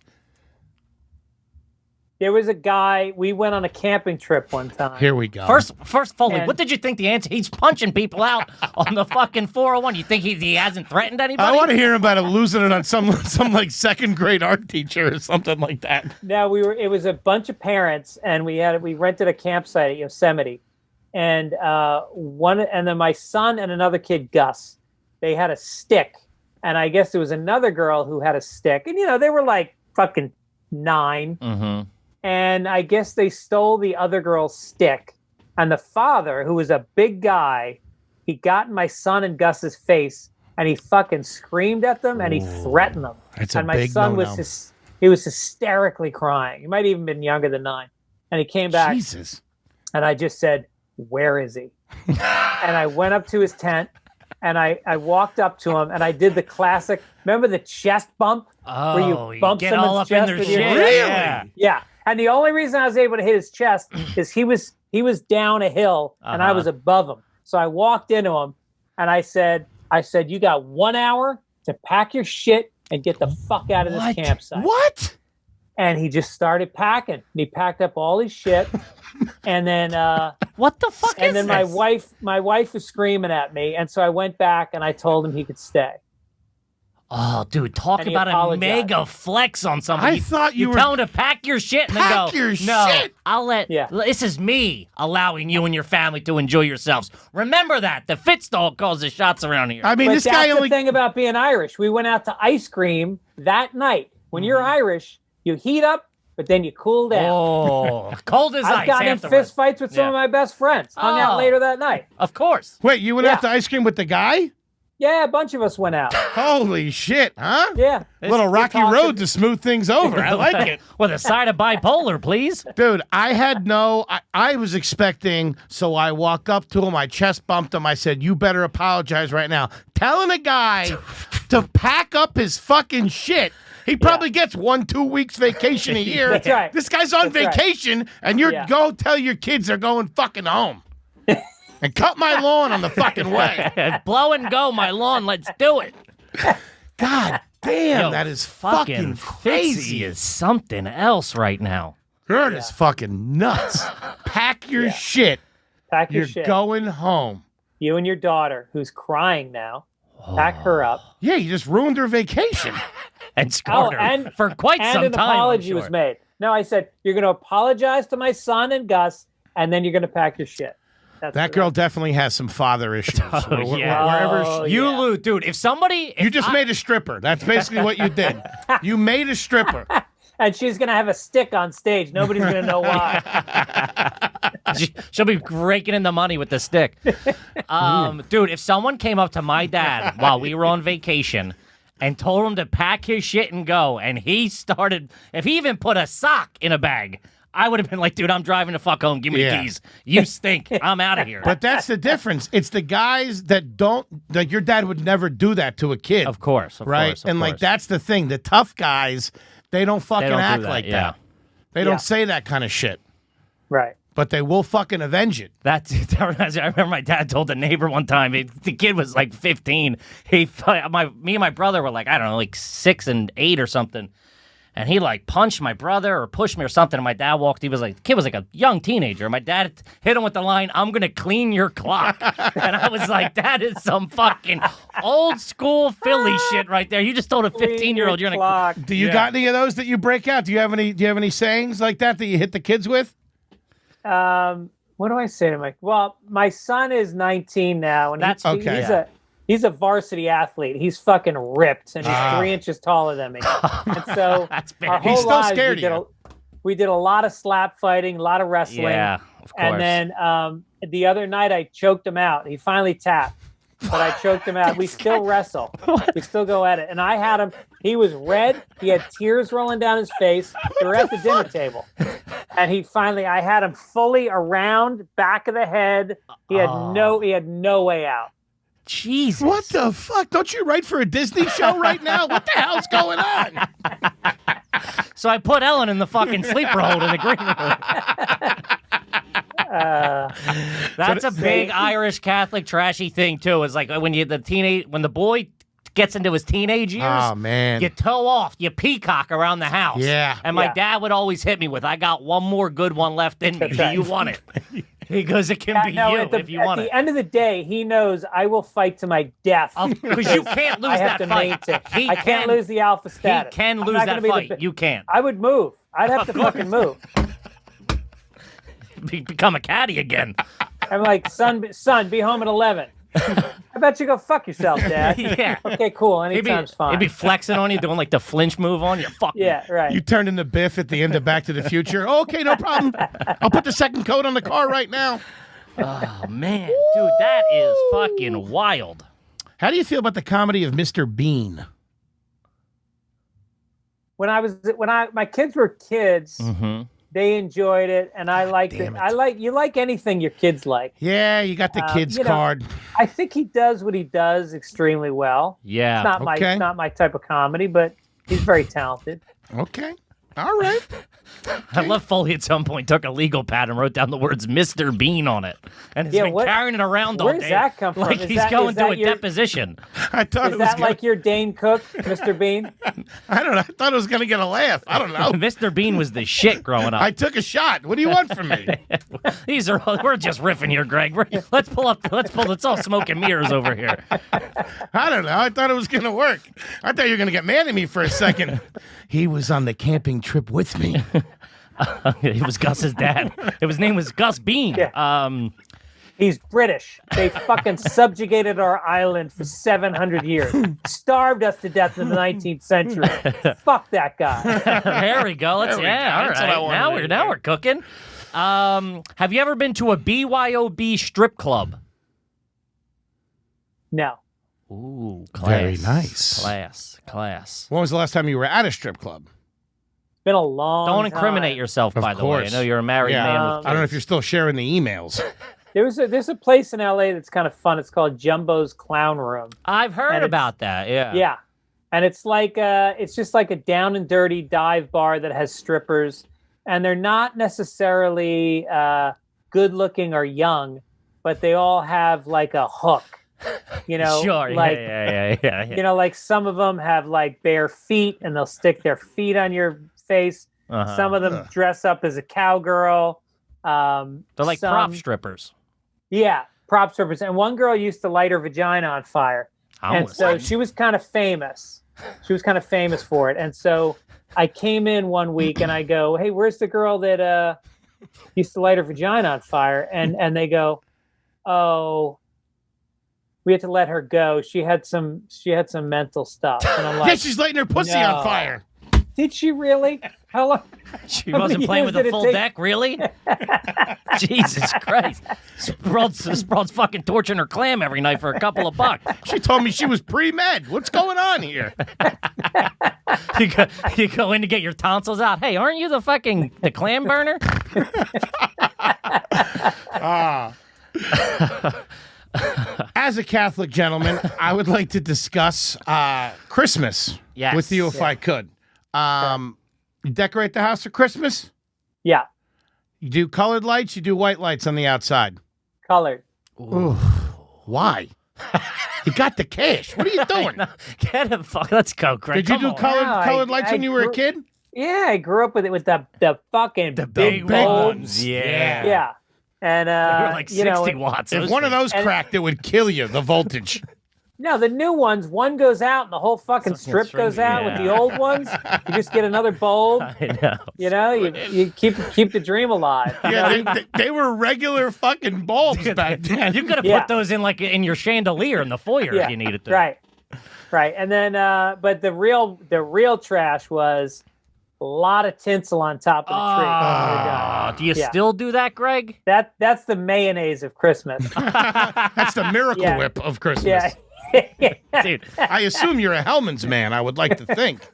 There was a guy, we went on a camping trip one time. Here we go. First, Foley, And- what did you think the answer? He's punching people out on the fucking 401. You think he hasn't threatened anybody? I want to hear about him losing it on some second grade art teacher or something like that. No, it was a bunch of parents, and we rented a campsite at Yosemite. And then my son and another kid, Gus, they had a stick. And I guess there was another girl who had a stick. And, they were fucking 9. Mm-hmm. And I guess they stole the other girl's stick. And the father, who was a big guy, he got in my son and Gus's face, and he fucking screamed at them, and he threatened them. That's a and my big son no-no. was hysterically crying. He might have even been younger than 9. And he came back, Jesus. and I just said, "Where is he?" And I went up to his tent, and I walked up to him, and I did the classic. Remember the chest bump? Oh, where you bump get all someone's up in chest their with shit. your Really? Yeah. Yeah. And the only reason I was able to hit his chest is he was down a hill and I was above him. So I walked into him and I said, you got 1 hour to pack your shit and get the fuck out of this campsite. What? And he just started packing. And he packed up all his shit. And then what the fuck and is then this? my wife was screaming at me. And so I went back and I told him he could stay. Oh, dude, talk And he about a apologized. mega flex on somebody. I thought you were- tell him to pack your shit and then Pack go, your no, shit." I'll let, this is me allowing you and your family to enjoy yourselves. Remember that. The Fitz dog calls the shots around here. I mean, But this that's guy the only. thing about being Irish. We went out to ice cream that night. When you're Irish, you heat up, but then you cool down. Oh, cold as ice I've gotten in afterwards. fist fights with some of my best friends. Hung out Oh. later that night. Of course. Wait, you went out to ice cream with the guy? Yeah, a bunch of us went out. Holy shit, huh? Yeah. Little rocky road to smooth things over. I like it. With a side of bipolar, please. Dude, I was expecting, so I walk up to him, I chest bumped him, I said, you better apologize right now. Telling a guy to pack up his fucking shit. He probably gets 1-2 weeks vacation a year. That's right. This guy's on That's right. vacation, and you're go tell your kids they're going fucking home. And cut my lawn on the fucking way. Blow and go, my lawn. Let's do it. God damn, Yo, that is fucking crazy. Fitzy is something else right now. That is fucking nuts. Pack your shit. Pack your You're shit. going home. You and your daughter, who's crying now, pack her up. Yeah, you just ruined her vacation. And scored her and for quite and some an time. apology I'm was sure. made. No, I said, you're going to apologize to my son and Gus, and then you're going to pack your shit. That girl definitely has some father issues. yeah. Wherever Oh, she, You yeah. lose, dude. If somebody, you just made a stripper. That's basically what you did. You made a stripper. And she's going to have a stick on stage. Nobody's going to know why. she'll be raking in the money with the stick. Dude, if someone came up to my dad while we were on vacation and told him to pack his shit and go, and if he even put a sock in a bag, I would have been like, dude, I'm driving the fuck home. Give me the keys. You stink. I'm out of here. But that's the difference. It's the guys that don't, like your dad would never do that to a kid. Of course. Right? And like, that's the thing. The tough guys, they don't fucking don't do act that, like yeah. that. They don't say that kind of shit. Right. But they will fucking avenge it. I remember my dad told the neighbor one time, the kid was like 15. Me and my brother were like, I don't know, like 6 and 8 or something. And he like punched my brother or pushed me or something. And my dad walked. The kid was like a young teenager. My dad hit him with the line, "I'm going to clean your clock." And I was like, that is some fucking old school Philly shit right there. You just told a 15-year-old you're going to. Do you got any of those that you break out? Do you have any sayings like that you hit the kids with? What do I say to my son is 19 now. And That's okay. He's a varsity athlete. He's fucking ripped, and he's 3 inches taller than me. And so That's big. our whole He's still lives, scared of you. we did a lot of slap fighting, a lot of wrestling. Yeah, of course. And then the other night I choked him out. He finally tapped, but I choked him out. We still wrestle. We still go at it. And I had him. He was red. He had tears rolling down his face. We were at the dinner table. And I had him fully around, back of the head. He had no way out. Jesus. What the fuck? Don't you write for a Disney show right now? What the hell's going on? So I put Ellen in the fucking sleeper hold in the green room. That's a big Irish Catholic trashy thing too. It's like when the boy gets into his teenage years, Oh, man. you toe off, you peacock around the house. Yeah. And my Yeah. dad would always hit me with, "I got one more good one left in me. That's Do right. you want it?" He goes, "It can be you if you want At it." the end of the day, he knows I will fight to my death. Because you can't lose I have that to fight. maintain. I can't lose the alpha He status. can I'm lose not that gonna be fight. You can't. I would move. I'd have to fucking move. Become a caddy again. I'm like, son, be home at 11. I bet you go fuck yourself, Dad. Yeah. Okay, cool. He'd Anytime's fine. be flexing on you, doing like the flinch move on you. Fuck me. Yeah, right. You turned into Biff at the end of Back to the Future. Okay, no problem. I'll put the second coat on the car right now. Oh, man. Dude, that is fucking wild. How do you feel about the comedy of Mr. Bean? When my kids were kids, Mm-hmm. they enjoyed it, and I liked it. Damn it. You like anything your kids like. Yeah, you got the kids card. I think he does what he does extremely well. Yeah. It's not Okay. my type of comedy, but he's very talented. Okay. All right. I love Foley at some point took a legal pad and wrote down the words Mr. Bean on it. And has been carrying it around all day. Where does that come from? Like he's going to a deposition. I thought is that like your Dane Cook, Mr. Bean? I don't know. I thought it was going to get a laugh. I don't know. Mr. Bean was the shit growing up. I took a shot. What do you want from me? We're just riffing here, Greg. Let's all smoke and mirrors over here. I don't know. I thought it was going to work. I thought you were going to get mad at me for a second. He was on the camping trip with me. It was Gus's dad. His name was Gus Bean. Yeah. He's British. They fucking subjugated our island for 700 years. Starved us to death in the 19th century. Fuck that guy. There we go. All right. Now we're cooking. Have you ever been to a BYOB strip club? No. Ooh, class. Very nice. Class. When was the last time you were at a strip club? It's been a long Don't time. incriminate yourself, by the way. I know you're a married man. With I don't know if you're still sharing the emails. There's a place in LA that's kind of fun. It's called Jumbo's Clown Room. I've heard about that. Yeah. Yeah. And it's like it's just like a down and dirty dive bar that has strippers, and they're not necessarily good looking or young, but they all have like a hook. You know, sure. Like, yeah. You know, like some of them have like bare feet, and they'll stick their feet on your face. Uh-huh. Some of them dress up as a cowgirl. They're like prop strippers. Yeah, prop strippers. And one girl used to light her vagina on fire. And so she was kind of famous. She was kind of famous for it. And so I came in one week and I go, hey, where's the girl that used to light her vagina on fire? And they go, oh, we had to let her go. She had some mental stuff. And I'm like, yeah, she's lighting her pussy on fire. Did she really? How long? She wasn't playing with a full deck, really? Jesus Christ. This broad's fucking torching her clam every night for a couple of bucks. She told me she was pre-med. What's going on here? You go in to get your tonsils out. Hey, aren't you the clam burner? As a Catholic gentleman, I would like to discuss Christmas with you if I could. You decorate the house for Christmas? Yeah. You do colored lights, you do white lights on the outside. Colored. Ooh. Why? You got the cash. What are you doing? Get him, let's go, Greg. Did you do colored lights when you were a kid? Yeah, I grew up with it with the fucking big bulbs. Yeah. Yeah. And they were like 60 watts. If one of those cracked, it would kill you, the voltage. No, the new ones, one goes out and the whole fucking strip goes out. With the old ones, you just get another bulb. I know. You know, you keep the dream alive. Yeah, they were regular fucking bulbs back then. You could have put those in your chandelier in the foyer if you needed to. Right. And then, but the real trash was a lot of tinsel on top of the tree. Do you still do that, Greg? That's the mayonnaise of Christmas. That's the Miracle Whip of Christmas. Yeah. Dude, I assume you're a Hellman's man, I would like to think.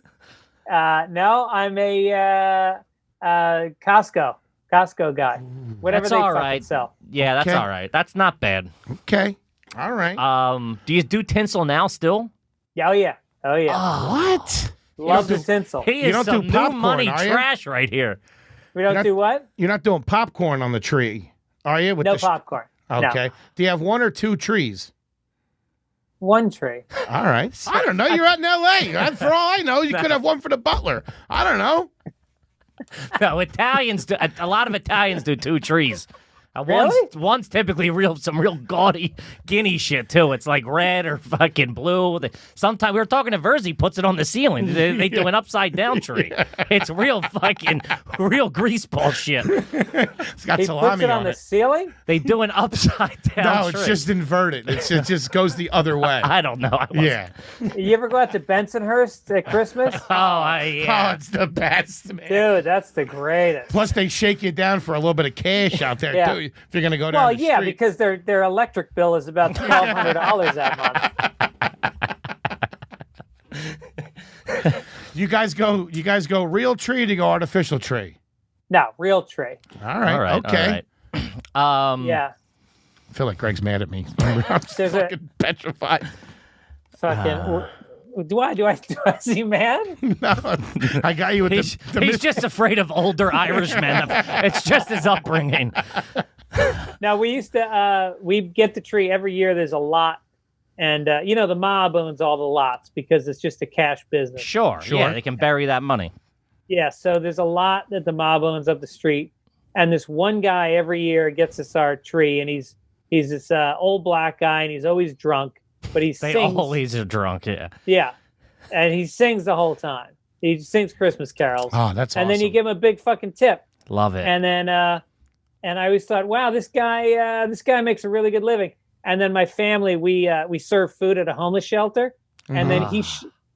No, I'm a Costco guy. Whatever that's they all fucking right. sell. Yeah, that's all right. That's not bad. Okay. All right. Do you do tinsel now still? Yeah, oh yeah. What? Love the tinsel. He is don't some do new popcorn, money are you? trash right here. We don't do what? You're not doing popcorn on the tree, are you? No popcorn. Okay. No. Do you have one or two trees? One tree. All right. I don't know. You're out in L.A. For all I know, you could have one for the butler. I don't know. No, Italians do. A lot of Italians do two trees. Really? One's typically some real gaudy guinea shit too. It's like red or fucking blue. Sometimes we were talking to Verzi, puts it on the ceiling. They do an upside down tree. It's real greaseball shit. It's got He salami puts it on the ceiling? They do an upside down No, tree. it's just inverted. It just goes the other way. I don't know. Yeah. You ever go out to Bensonhurst at Christmas? Oh, it's the best, man. Dude, that's the greatest. Plus, they shake you down for a little bit of cash out there, too, if you're going to go down Well, the yeah, street. because their electric bill is about $1,200 that month. You guys go real tree or do you go artificial tree? No, real tree. All right. Okay. All right. Yeah. I feel like Greg's mad at me. I'm just There's a- fucking petrified. Fucking. Do I seem mad? No, I got you with he's just afraid of older Irishmen. It's just his upbringing. Now, we used to, we get the tree every year. There's a lot. And, the mob owns all the lots because it's just a cash business. Sure. Yeah, they can bury that money. Yeah, so there's a lot that the mob owns up the street. And this one guy every year gets us our tree, and he's this old black guy, and he's always drunk. But he sings. They always are drunk, yeah. Yeah, and he sings the whole time. He sings Christmas carols. Oh, that's awesome. And then you give him a big fucking tip. Love it. And then, and I always thought, wow, this guy makes a really good living. And then my family, we serve food at a homeless shelter, and then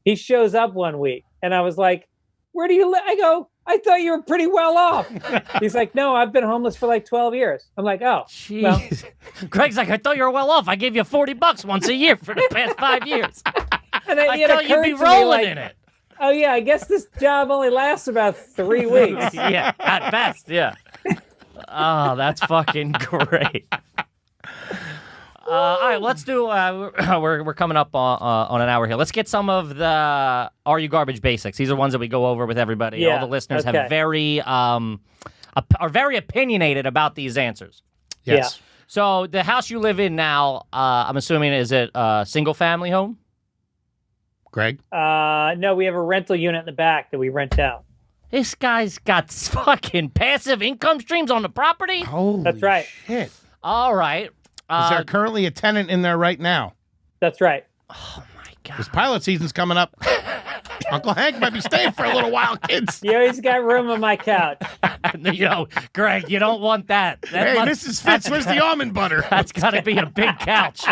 he shows up one week, and I was like, "Where do you live?" I go, "I thought you were pretty well off." He's like, "No, I've been homeless for like 12 years." I'm like, "Oh, jeez." Well. Greg's like, "I thought you were well off. I gave you $40 once a year for the past 5 years. And I thought you'd be rolling in it." Oh yeah, I guess this job only lasts about 3 weeks. Yeah, at best, yeah. Oh, that's fucking great. All right, let's do. We're coming up on an hour here. Let's get some of the Are You Garbage basics. These are ones that we go over with everybody. Yeah, all the listeners okay. have are very opinionated about these answers. Yes. Yeah. So the house you live in now, I'm assuming, is it a single family home? Greg? No, we have a rental unit in the back that we rent out. This guy's got fucking passive income streams on the property. Holy That's right. shit. All right. Is there currently a tenant in there right now? That's right. Oh my god. Because pilot season's coming up. Uncle Hank might be staying for a little while, kids. You always got room on my couch. Greg, you don't want that. Hey, Mrs. Fitz, where's the almond butter? That's got to be a big couch.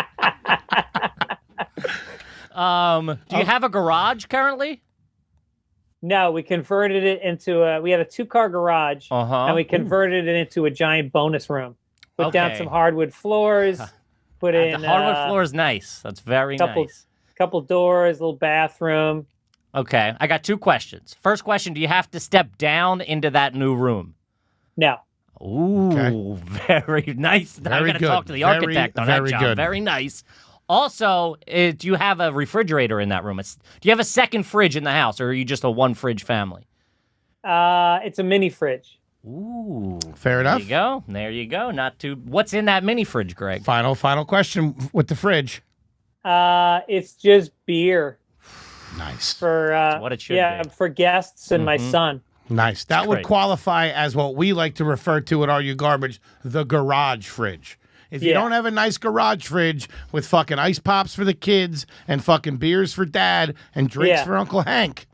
Do you have a garage currently? No, we converted it into we had a 2-car garage, and we converted it into a giant bonus room. Put down some hardwood floors, put in... The hardwood floor is nice. That's very nice. Couple doors, little bathroom. Okay, I got 2 questions. First question, do you have to step down into that new room? No. Ooh, very nice. I got to talk to the architect on that job. Good. Very nice. Also, do you have a refrigerator in that room? Do you have a second fridge in the house, or are you just a 1-fridge family? It's a mini fridge. Ooh. Fair enough. There you go. Not too... What's in that mini fridge, Greg? Final question with the fridge. It's just beer. Nice. For what it should be. For guests and my son. Nice. That would qualify as what we like to refer to at Are You Garbage, the garage fridge. If you don't have a nice garage fridge with fucking ice pops for the kids and fucking beers for dad and drinks for Uncle Hank,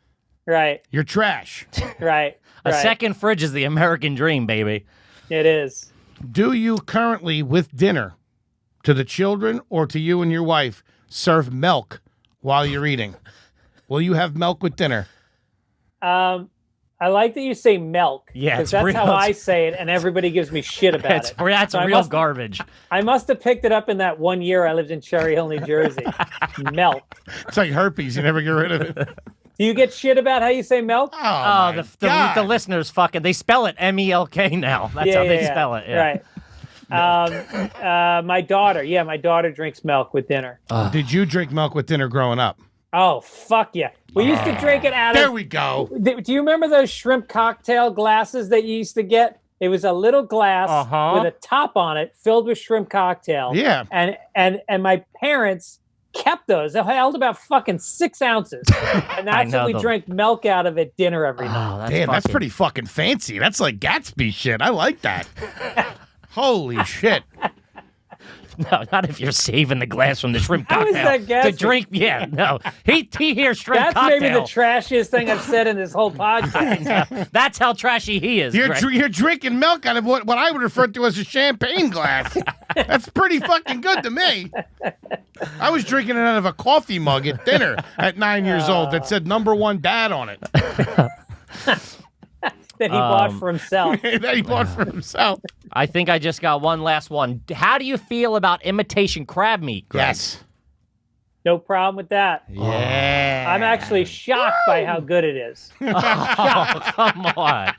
right, you're trash. Right. A second fridge is the American dream, baby. It is. Do you currently, with dinner, to the children or to you and your wife, serve milk while you're eating? Will you have milk with dinner? I like that you say milk. Yeah, because that's how I say it, and everybody gives me shit about it. That's so real garbage. I must have picked it up in that 1 year I lived in Cherry Hill, New Jersey. Milk. It's like herpes. You never get rid of it. Do you get shit about how you say milk? Oh, the listeners fucking, they spell it M-E-L-K now. That's how they spell it. Yeah. Right. My daughter drinks milk with dinner. Did you drink milk with dinner growing up? Oh, fuck yeah. We used to drink it out of... There we go. Do you remember those shrimp cocktail glasses that you used to get? It was a little glass with a top on it filled with shrimp cocktail. Yeah. And my parents kept those. They held about fucking 6 ounces. And that's what we drank milk out of at dinner every night. Damn, that's pretty fucking fancy. That's like Gatsby shit. I like that. Holy shit. No, not if you're saving the glass from the shrimp cocktail. How is that to drink, yeah, no. He hears shrimp That's cocktail. Maybe the trashiest thing I've said in this whole podcast. That's how trashy he is. You're drinking milk out of what I would refer to as a champagne glass. That's pretty fucking good to me. I was drinking it out of a coffee mug at dinner at 9 years old that said #1 dad on it. That he bought for himself. That he bought for himself. I think I just got one last one. How do you feel about imitation crab meat, Greg? Yes. No problem with that. Yeah. I'm actually shocked by how good it is. Oh, come on.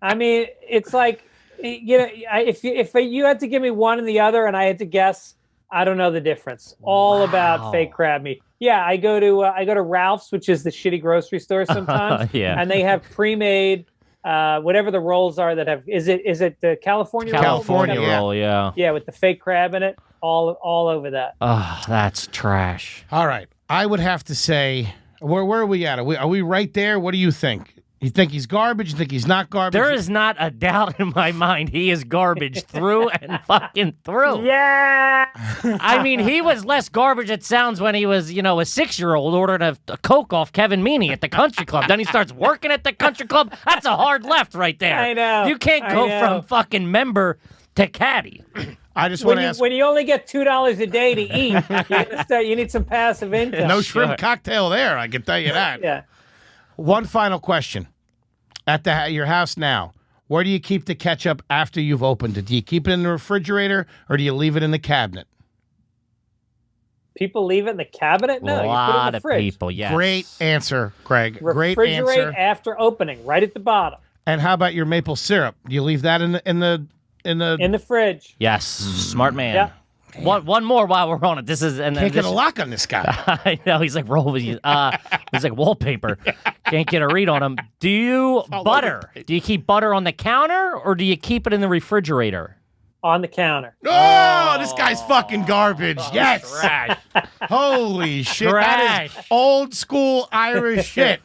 I mean, it's like, if you had to give me one and the other and I had to guess, I don't know the difference. All about fake crab meat. Yeah, I go to Ralph's, which is the shitty grocery store sometimes. Yeah. And they have pre-made whatever the rolls are that have. Is it the California roll? California roll, yeah. Yeah, with the fake crab in it, all over that. Oh, that's trash. All right. I would have to say, where are we at? Are we right there? What do you think? You think he's garbage? You think he's not garbage? There is not a doubt in my mind he is garbage through and fucking through. Yeah. I mean, he was less garbage, it sounds, when he was, a 6-year-old ordering a Coke off Kevin Meaney at the country club. Then he starts working at the country club. That's a hard left right there. I know. You can't go from fucking member to caddy. I just want to ask. When you only get $2 a day to eat, you need some passive income. No shrimp cocktail there, I can tell you that. Yeah. One final question. At your house now, where do you keep the ketchup after you've opened it? Do you keep it in the refrigerator or do you leave it in the cabinet? People leave it in the cabinet? No, a you put it in lot the of fridge. people, yes. Great answer, Greg. Great Refrigerate answer. after opening, right at the bottom. And how about your maple syrup? Do you leave that in the fridge? Yes, smart man. Yeah. One more while we're on it. This is Can't get a lock on this guy. I know he's like rolling. He's like wallpaper. Can't get a read on him. Do you butter? Do you keep butter on the counter or do you keep it in the refrigerator? On the counter. Oh, this guy's fucking garbage. Yes. Trash. Holy shit. That is old school Irish shit.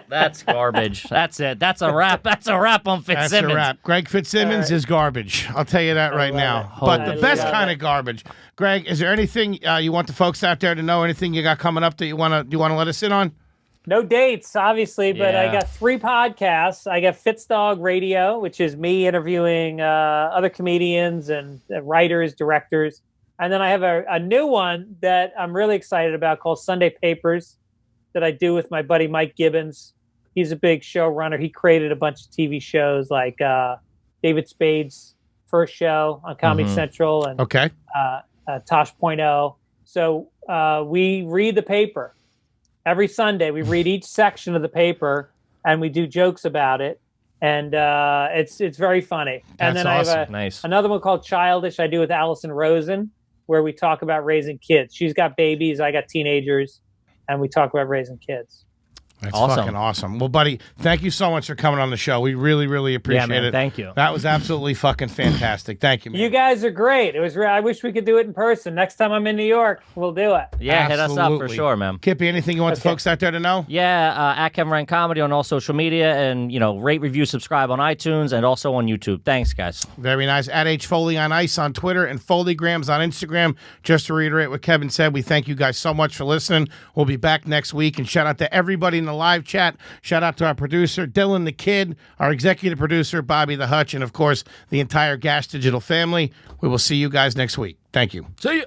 That's garbage. That's it. That's a wrap. That's a wrap on Fitzsimmons. That's a wrap. Greg Fitzsimmons is garbage. I'll tell you that right now. But the best kind of garbage. Greg, is there anything you want the folks out there to know? Anything you got coming up that you want to let us in on? No dates, obviously, but Yeah. I got 3 podcasts. I got Fitzdog Radio, which is me interviewing other comedians and writers, directors. And then I have a new one that I'm really excited about called Sunday Papers that I do with my buddy Mike Gibbons. He's a big showrunner. He created a bunch of TV shows like David Spade's first show on Comedy Central and Tosh.0. So we read the paper. Every Sunday, we read each section of the paper, and we do jokes about it, and it's very funny. And then awesome. I have another one called Childish I do with Allison Rosen, where we talk about raising kids. She's got babies, I got teenagers, and we talk about raising kids. That's fucking awesome. Well, buddy, thank you so much for coming on the show. We really, really appreciate it. Thank you. That was absolutely fucking fantastic. Thank you, man. You guys are great. It was. I wish we could do it in person. Next time I'm in New York, we'll do it. Yeah, hit us up for sure, man. Kippy, anything you want the folks out there to know? Yeah, at Kevin Ryan Comedy on all social media, and rate, review, subscribe on iTunes, and also on YouTube. Thanks, guys. Very nice. At H Foley on Ice on Twitter and Foleygrams on Instagram. Just to reiterate what Kevin said, we thank you guys so much for listening. We'll be back next week, and shout out to everybody in the live chat. Shout out to our producer, Dylan the Kid, our executive producer, Bobby the Hutch, and, of course, the entire Gas Digital family. We will see you guys next week. Thank you. See you.